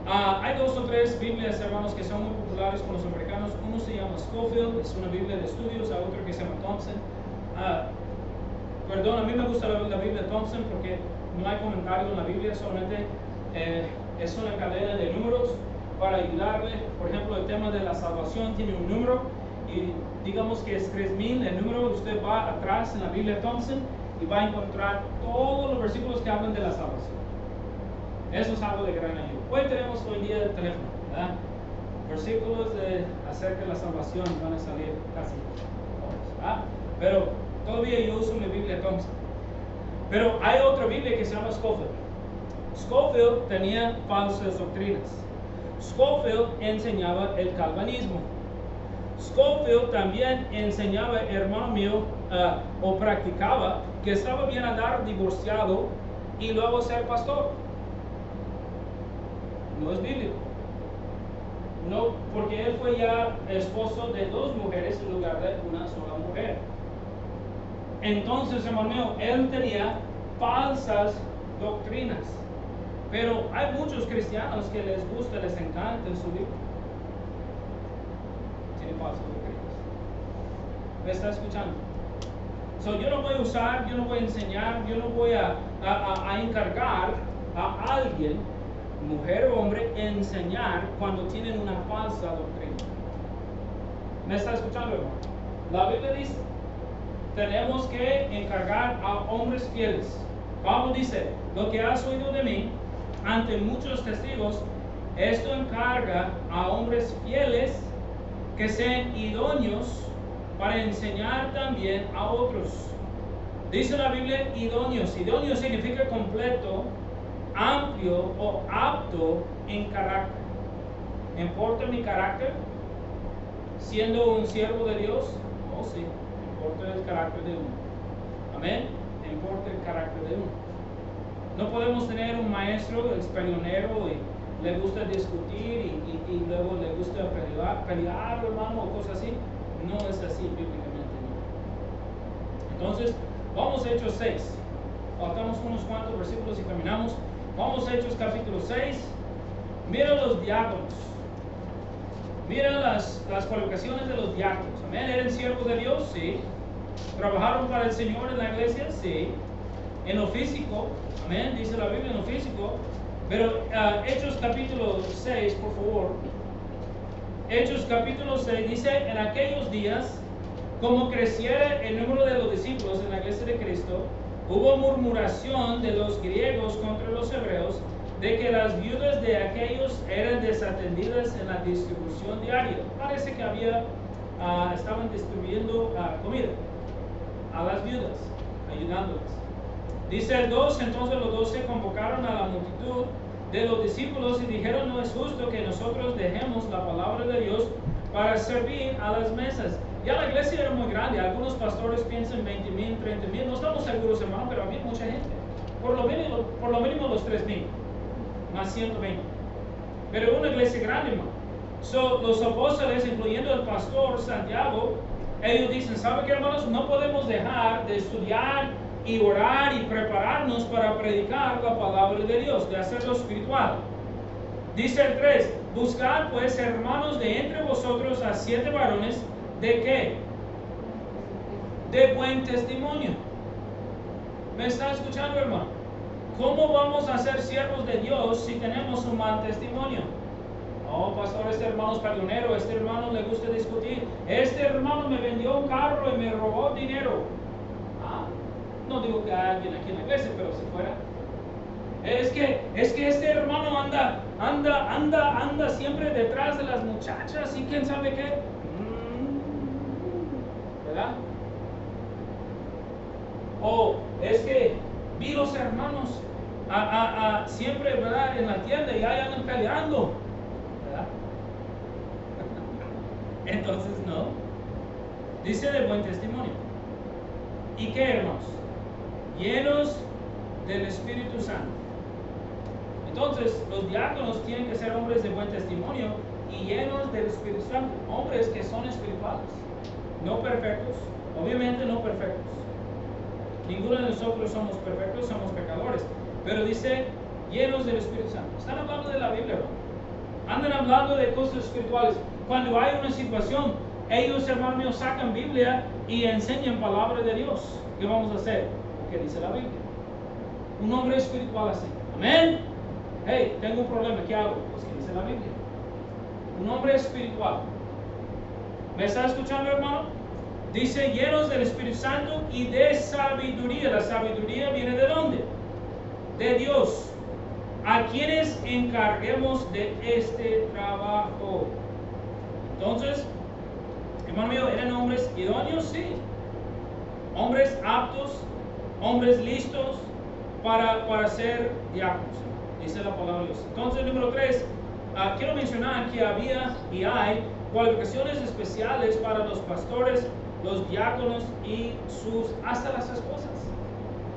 Hay 2 o 3 Biblias, hermanos, que son muy populares con los americanos. Uno se llama Scofield, es una Biblia de estudios. Hay otro que se llama Thompson. Perdón, a mí me gusta la Biblia Thompson porque no hay comentario en la Biblia, solamente es una cadena de números para ayudarle. Por ejemplo, el tema de la salvación tiene un número y digamos que es 3000 el número. Usted va atrás en la Biblia Thompson y va a encontrar todos los versículos que hablan de la salvación. Eso es algo de gran ayuda. Hoy tenemos hoy día el teléfono, ¿verdad? Versículos acerca de la salvación van a salir casi todos, ¿verdad? Pero todavía yo uso mi Biblia Thompson. Pero hay otra Biblia que se llama Scofield. Scofield tenía falsas doctrinas. Scofield enseñaba el calvinismo. Scofield también enseñaba, hermano mío, o practicaba que estaba bien andar divorciado y luego ser pastor. No es bíblico. No, porque él fue ya esposo de 2 mujeres en lugar de una sola mujer. Entonces, hermano mío, él tenía falsas doctrinas. Pero hay muchos cristianos que les gusta, les encanta su Biblia. Tiene falsas doctrinas. ¿Me está escuchando? Yo no voy a usar, yo no voy a enseñar, yo no voy a encargar a alguien, mujer o hombre, enseñar cuando tienen una falsa doctrina. ¿Me está escuchando, hermano? La Biblia dice, tenemos que encargar a hombres fieles. Pablo dice, lo que has oído de mí ante muchos testigos, esto encarga a hombres fieles que sean idóneos para enseñar también a otros. Dice la Biblia idóneos. Idóneo significa completo, amplio o apto en carácter. ¿Importa mi carácter siendo un siervo de Dios? Oh, sí. Importa el carácter de uno. Amén. Importa el carácter de uno. No podemos tener un maestro expelionero y le gusta discutir y luego le gusta pelear, hermano, o cosas así. No es así bíblicamente. No. Entonces, vamos a Hechos 6. Faltamos unos cuantos versículos y terminamos. Vamos a Hechos capítulo 6. Mira los diáconos. Mira las cualificaciones de los diáconos. Amén. ¿Eran siervos de Dios? Sí. ¿Trabajaron para el Señor en la iglesia? Sí. En lo físico, amén, dice la Biblia en lo físico. Pero Hechos capítulo 6, por favor. Hechos capítulo 6 dice, en aquellos días, como creciera el número de los discípulos en la iglesia de Cristo, hubo murmuración de los griegos contra los hebreos, de que las viudas de aquellos eran desatendidas en la distribución diaria. Parece que estaban distribuyendo comida a las viudas, ayudándolas. Dice el 2, entonces los 12 convocaron a la multitud de los discípulos y dijeron, no es justo que nosotros dejemos la palabra de Dios para servir a las mesas. Ya la iglesia era muy grande, algunos pastores piensan 20,000, 30,000, no estamos seguros, hermano, pero había mucha gente. Por lo mínimo los 3,000, más 120. Pero una iglesia grande, hermano. Los apóstoles, incluyendo el pastor Santiago, ellos dicen, ¿sabe qué, hermanos? No podemos dejar de estudiar y orar y prepararnos para predicar la palabra de Dios, de hacerlo espiritual. Dice el 3, buscad pues, hermanos, de entre vosotros a 7 varones, ¿de qué? De buen testimonio. ¿Me está escuchando, hermano? ¿Cómo vamos a ser siervos de Dios si tenemos un mal testimonio? Oh, pastor, este hermano es peleonero, este hermano le gusta discutir, este hermano me vendió un carro y me robó dinero. No digo que haya alguien aquí en la iglesia, pero si fuera. Es que este hermano anda siempre detrás de las muchachas y quién sabe qué. ¿Verdad? O es que vi los hermanos siempre, ¿verdad?, en la tienda y ahí andan peleando. ¿Verdad? Entonces no. Dice de buen testimonio. ¿Y qué, hermanos? llenos del Espíritu Santo. Entonces, los diáconos tienen que ser hombres de buen testimonio y llenos del Espíritu Santo, hombres que son espirituales, no perfectos, obviamente no perfectos. Ninguno de nosotros somos perfectos, somos pecadores, pero dice llenos del Espíritu Santo. Están hablando de la Biblia, ¿no? Andan hablando de cosas espirituales. Cuando hay una situación, ellos, hermanos míos, sacan Biblia y enseñan palabra de Dios. ¿Qué vamos a hacer? Lo que dice la Biblia. Un hombre espiritual así. Amén. Hey, tengo un problema, ¿qué hago? Pues que dice la Biblia. Un hombre espiritual. ¿Me está escuchando, hermano? Dice llenos del Espíritu Santo y de sabiduría. La sabiduría viene ¿de dónde? De Dios. A quienes encarguemos de este trabajo. Entonces, hermano mío, ¿eran hombres idóneos? Sí. Hombres aptos, hombres listos para ser diáconos. Dice la palabra de Dios. Entonces, número 3, quiero mencionar que había y hay cualificaciones especiales para los pastores, los diáconos y hasta las esposas.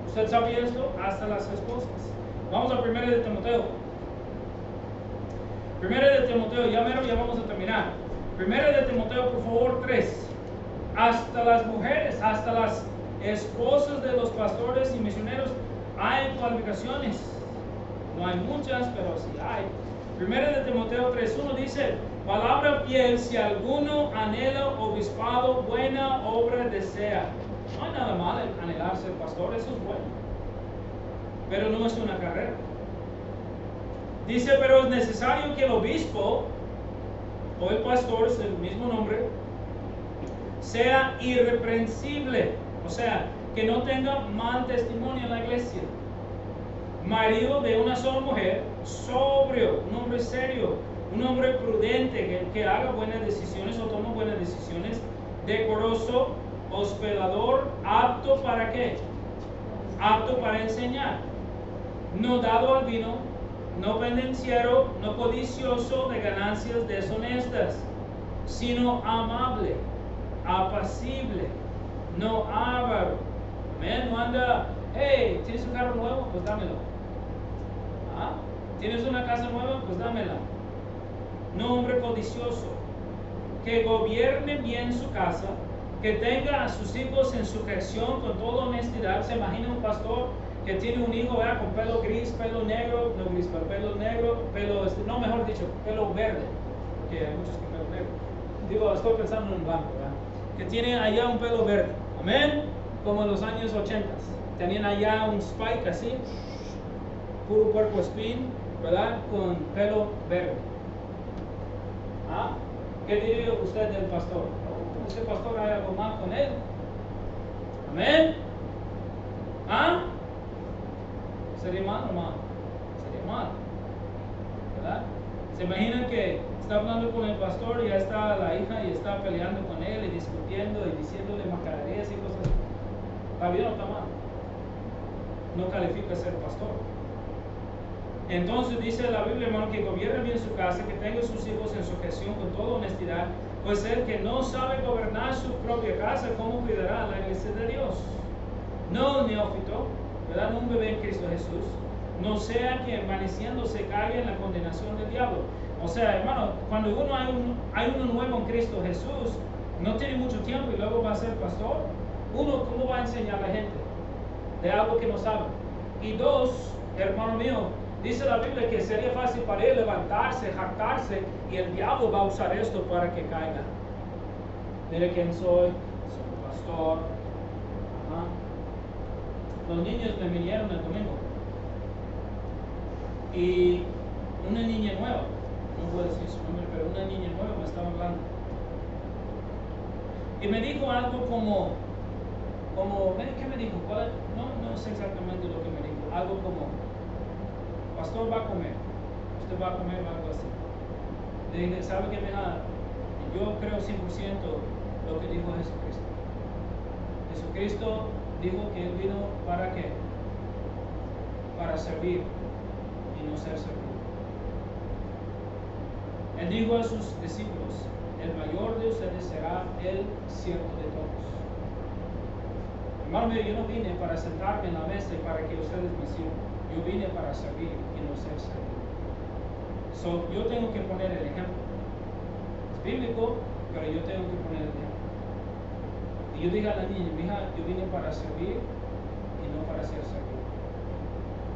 ¿Usted sabía esto? Hasta las esposas. Vamos a 1 de Timoteo. 1 de Timoteo, ya vamos a terminar. 1 de Timoteo, por favor, 3. Hasta las mujeres, hasta las esposas de los pastores y misioneros hay cualificaciones. No hay muchas, pero sí hay. 1 de Timoteo 3:1 dice: palabra fiel, si alguno anhela obispado, buena obra desea. No hay nada mal en anhelar ser pastor, eso es bueno. Pero no es una carrera. Dice, pero es necesario que el obispo o el pastor, es el mismo nombre, sea irreprensible. O sea, que no tenga mal testimonio en la iglesia. Marido de una sola mujer, sobrio, un hombre serio, un hombre prudente, que haga buenas decisiones o tome buenas decisiones, decoroso, hospedador, apto para qué? Apto para enseñar, no dado al vino, no pendenciero, no codicioso de ganancias deshonestas, sino amable, apacible, no avaro. Amén. No anda, hey, ¿tienes un carro nuevo? Pues dámelo. ¿Ah? ¿Tienes una casa nueva? Pues dámela. No hombre codicioso, que gobierne bien su casa, que tenga a sus hijos en sujeción con toda honestidad. Se imagina un pastor que tiene un hijo, ¿verdad?, con pelo gris, pelo negro, no gris, pero pelo negro, no, mejor dicho, pelo verde, porque hay muchos con pelo negro. Digo, estoy pensando en blanco, ¿verdad? Que tiene allá un pelo verde. Amén. Como en los años 80. Tenían allá un spike así, puro cuerpo spin, ¿verdad?, con pelo verde. ¿Ah? ¿Qué diría usted del pastor? Oh, ese pastor hay algo mal con él. Amén. ¿Ah? ¿Sería mal o mal? Sería mal, ¿verdad? ¿Se imaginan que está hablando con el pastor y ya está la hija y está peleando con él y discutiendo y diciéndole macarerías y cosas así? La vida no está mal. No califica ser pastor. Entonces dice la Biblia, hermano, que gobierne bien su casa, que tenga sus hijos en sujeción con toda honestidad, pues el que no sabe gobernar su propia casa, ¿cómo cuidará la iglesia de Dios? No un neófito, ¿verdad? No un bebé en Cristo Jesús, no sea que envaneciéndose caiga en la condenación del diablo. O sea, hermano, cuando hay uno nuevo en Cristo Jesús, no tiene mucho tiempo y luego va a ser pastor, uno, ¿cómo va a enseñar a la gente de algo que no sabe? Y dos, hermano mío, dice la Biblia que sería fácil para él levantarse, jactarse, y el diablo va a usar esto para que caiga. Mire quién soy pastor. Ajá. Los niños me vinieron el domingo y una niña nueva, no puedo decir su nombre, pero una niña nueva me estaba hablando y me dijo algo como ¿qué me dijo? No sé exactamente lo que me dijo, algo como: pastor, va a comer, usted va a comer, algo así. Le dije, ¿sabe qué, mija? Yo creo 100% lo que dijo Jesucristo. Jesucristo dijo que Él vino ¿para qué? Para servir y no ser servido. Él dijo a sus discípulos: el mayor de ustedes será el siervo de todos. Hermano mío, yo no vine para sentarme en la mesa y para que ustedes me sirvan. Yo vine para servir y no ser servido. So, yo tengo que poner el ejemplo. Es bíblico, pero yo tengo que poner el ejemplo. Y yo dije a la niña, mija, yo vine para servir y no para ser servido.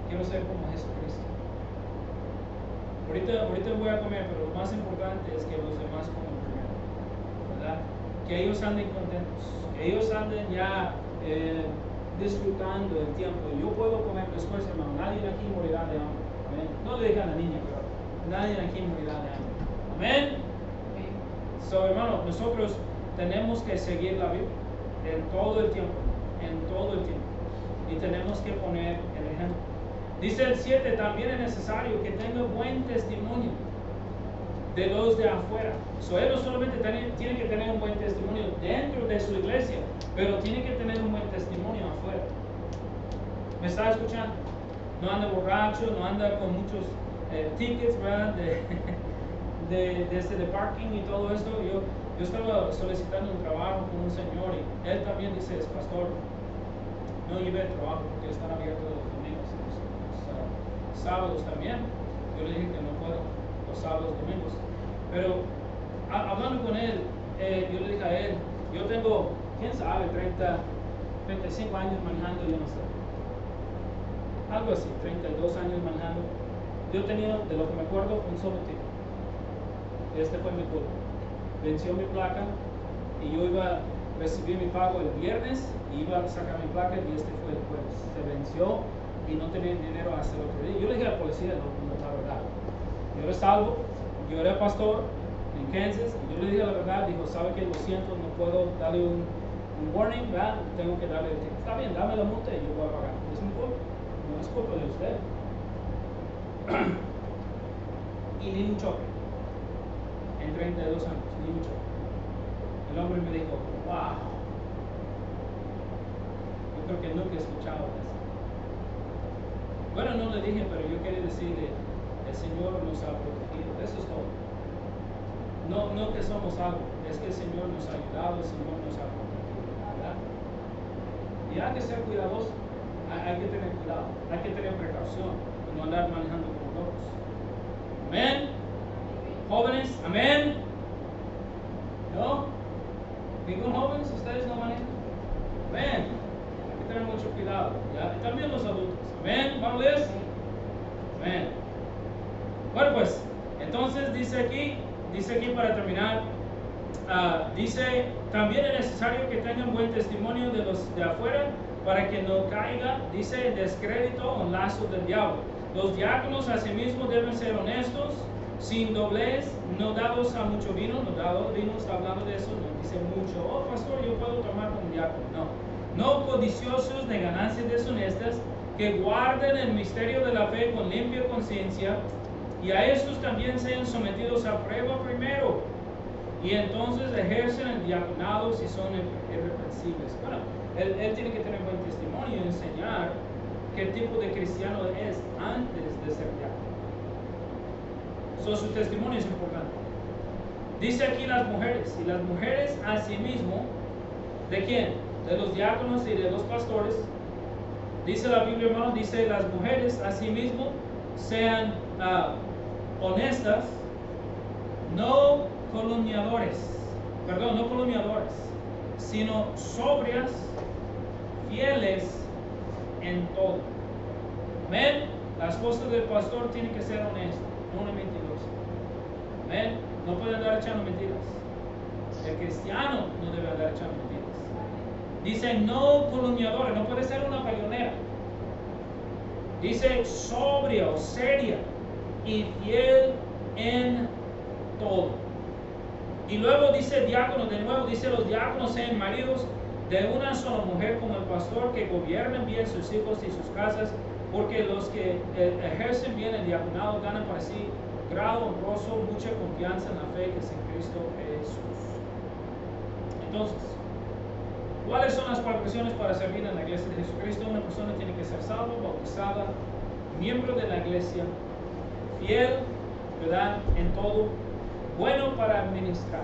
Quiero ser como Jesucristo. Ahorita voy a comer, pero lo más importante es que los demás coman primero, ¿verdad? Que ellos anden contentos, que ellos anden ya disfrutando el tiempo. Yo puedo comer después, hermano. Nadie aquí morirá de hambre. Amén. No le dije a la niña, pero nadie aquí morirá de hambre. Amén. So, hermano, nosotros tenemos que seguir la Biblia en todo el tiempo, y tenemos que poner el ejemplo. Dice el 7, también es necesario que tenga buen testimonio de los de afuera. So, él no solamente tiene que tener un buen testimonio dentro de su iglesia, pero tiene que tener un buen testimonio afuera. ¿Me está escuchando? No anda borracho, no anda con muchos tickets, ¿verdad? de parking y todo esto. Yo estaba solicitando un trabajo con un señor y él también dice, es pastor, no lleve el trabajo porque están abiertos los domingos, los sábados también. Yo le dije que no puedo los sábados, domingos. Pero hablando con él, yo le dije a él, yo tengo, quién sabe, 35 años manejando, yo no sé. Algo así, 32 años manejando. Yo tenía, de lo que me acuerdo, un solo tipo. Este fue mi culpa. Venció mi placa y yo iba a recibir mi pago el viernes y iba a sacar mi placa y este fue el jueves. Se venció y no tenía dinero hasta el otro día. Yo le dije a la policía, no, la verdad. Yo era salvo, yo era pastor en Kansas y yo le dije la verdad. Dijo, sabe que lo siento, no puedo darle un warning, ¿verdad? Tengo que darle el ticket. Está bien, dame la multa y yo voy a pagar. Es mi culpa, no es culpa de usted. Y ni un choque. En 32 años, ni un choque. El hombre me dijo, wow. Yo creo que nunca he escuchado eso. Bueno, no le dije, pero yo quería decirle, el Señor nos ha protegido. Eso es todo. No que somos algo, es que el Señor nos ha ayudado, el Señor nos ha protegido, ¿verdad? Y hay que ser cuidadosos, hay que tener cuidado, hay que tener precaución, no andar manejando como locos. Amén. Jóvenes, amén. ¿No? ¿Ningún jóvenes? ¿Ustedes no manejan? Amén. Hay que tener mucho cuidado, ¿ya? Y también los adultos. Amén. ¿Vamos a leer? Amén. Bueno, pues, entonces dice aquí para terminar, dice, también es necesario que tengan buen testimonio de los de afuera para que no caiga, dice, en descrédito o en lazo del diablo. Los diáconos asimismo deben ser honestos, sin doblez, no dados a mucho vino. No dados vino, está hablando de eso, no dice mucho, oh pastor, yo puedo tomar como diácono. No codiciosos de ganancias deshonestas, que guarden el misterio de la fe con limpia conciencia, y a estos también sean sometidos a prueba primero, y entonces ejercen el diaconado si son irreprensibles. Bueno, él tiene que tener buen testimonio y enseñar qué tipo de cristiano es antes de ser diácono. Su testimonio es importante. Dice aquí las mujeres, y las mujeres asimismo, ¿de quién? De los diáconos y de los pastores. Dice la Biblia, hermano, dice las mujeres asimismo sean honestas, no calumniadores, sino sobrias, fieles en todo. Amén. La esposa del pastor tiene que ser honesta, no una mentirosa. Amén. No puede andar echando mentiras. El cristiano no debe andar echando mentiras. Dice no calumniadora, no puede ser una payonera. Dice sobria o seria y fiel en todo. Y luego dice diácono, de nuevo dice los diáconos sean maridos de una sola mujer como el pastor, que gobiernen bien sus hijos y sus casas, porque los que ejercen bien el diaconado ganan para sí grado honroso, mucha confianza en la fe que es en Cristo Jesús. Entonces, ¿cuáles son las cualificaciones para servir en la iglesia de Jesucristo? Una persona tiene que ser salva, bautizada, miembro de la iglesia, fiel, ¿verdad? En todo, bueno para administrar.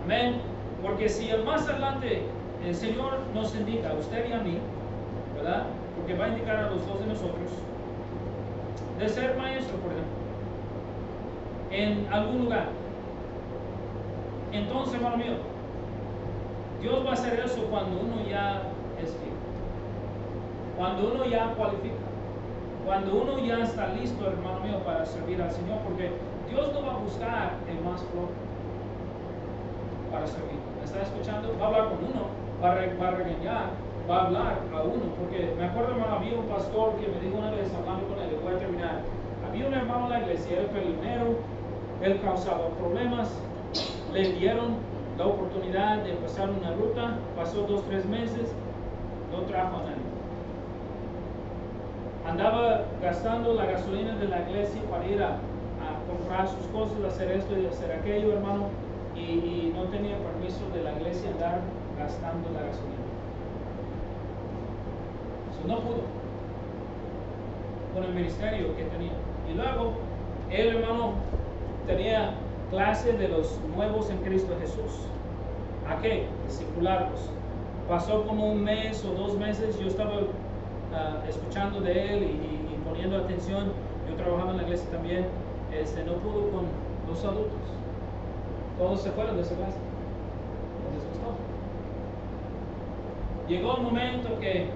Amén. Porque si más adelante el Señor nos indica, a usted y a mí, ¿verdad? Porque va a indicar a los dos de nosotros, de ser maestro, por ejemplo, en algún lugar. Entonces, hermano mío, Dios va a hacer eso cuando uno ya es fiel, cuando uno ya cualifica, cuando uno ya está listo, hermano mío, para servir al Señor, porque Dios no va a buscar el más flojo para servir. ¿Me está escuchando? Va a hablar con uno, va a regañar, va a hablar a uno, porque me acuerdo, hermano, había un pastor que me dijo una vez, hablando con él, y voy a terminar, había un hermano en la iglesia, era peleonero, él causaba problemas, le dieron la oportunidad de pasar una ruta, pasó 2-3 meses, no trajo a nadie. Andaba gastando la gasolina de la iglesia para ir a comprar sus cosas, hacer esto y hacer aquello, hermano, y no tenía permiso de la iglesia andar gastando la gasolina. Eso no pudo con el ministerio que tenía. Y luego, él, hermano, tenía clase de los nuevos en Cristo Jesús. ¿A qué? Discipularlos. Pasó como 1 mes o 2 meses, yo estaba escuchando de él y poniendo atención. Yo trabajaba en la iglesia también. No pudo con los adultos. Todos se fueron de esa clase. No les gustó. Llegó un momento que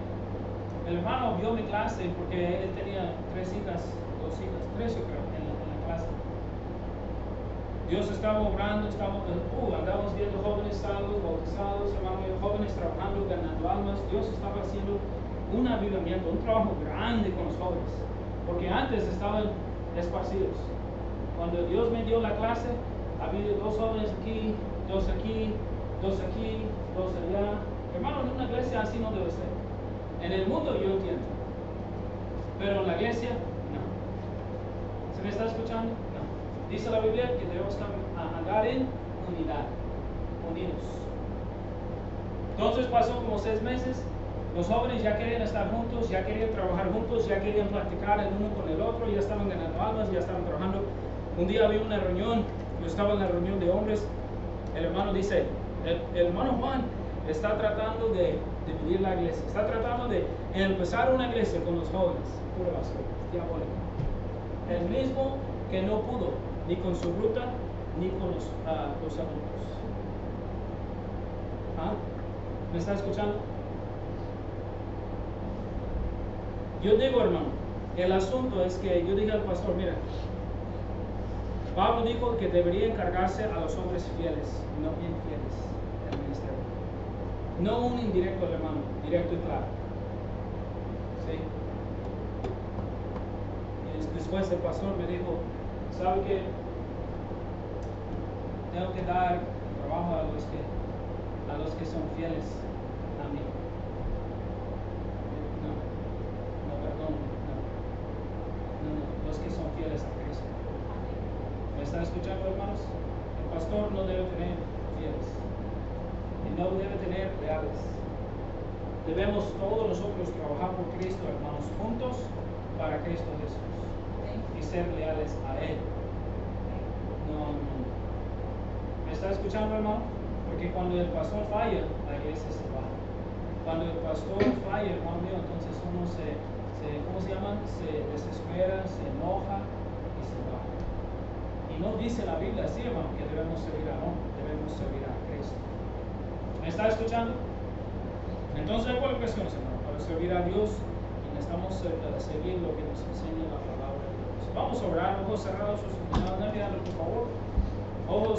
el hermano vio mi clase porque él tenía 3 hijas, 2 hijas, 3 yo creo, en la clase. Dios estaba obrando, andábamos viendo jóvenes salvos, bautizados, hermano, jóvenes trabajando, ganando almas. Dios estaba haciendo un avivamiento, un trabajo grande con los jóvenes, porque antes estaban esparcidos. Cuando Dios me dio la clase, había 2 jóvenes aquí, 2 aquí, 2 aquí, 2 allá. Hermano, en una iglesia así no debe ser. En el mundo yo entiendo, pero en la iglesia no. ¿Se me está escuchando? No. Dice la Biblia que debemos andar en unidad, unidos. Entonces pasó como 6 meses. Los jóvenes ya querían estar juntos, ya querían trabajar juntos, ya querían platicar el uno con el otro, ya estaban ganando almas, ya estaban trabajando. Un día había una reunión, yo estaba en la reunión de hombres. El hermano dice, el hermano Juan está tratando de dividir la iglesia, está tratando de empezar una iglesia con los jóvenes. Pura basura, diabólico. El mismo que no pudo ni con su ruta ni con los adultos. ¿Ah? ¿Me está escuchando? Yo digo, hermano, el asunto es que yo dije al pastor, mira, Pablo dijo que debería encargarse a los hombres fieles, no infieles del ministerio. No un indirecto, hermano, directo y claro. ¿Sí? Y después el pastor me dijo, ¿sabe qué? Tengo que dar trabajo a los que son fieles a mí. Los que son fieles a Cristo. ¿Me están escuchando, hermanos? El pastor no debe tener fieles y no debe tener leales. Debemos todos nosotros trabajar por Cristo, hermanos, juntos para Cristo Jesús y ser leales a Él. No. ¿Me está escuchando, hermano? Porque cuando el pastor falla, la iglesia se va. Cuando el pastor falla, hermano mío, entonces uno ¿cómo se llaman? Se desespera, se enoja y se va. Y no dice la Biblia así, hermano, que debemos servir a hombre, debemos servir a Cristo. ¿Me está escuchando? Entonces hay cualificaciones, hermano, para servir a Dios y necesitamos seguir lo que nos enseña la palabra de Dios. Vamos a orar, ojos cerrados, sus mirando, por favor. Ojos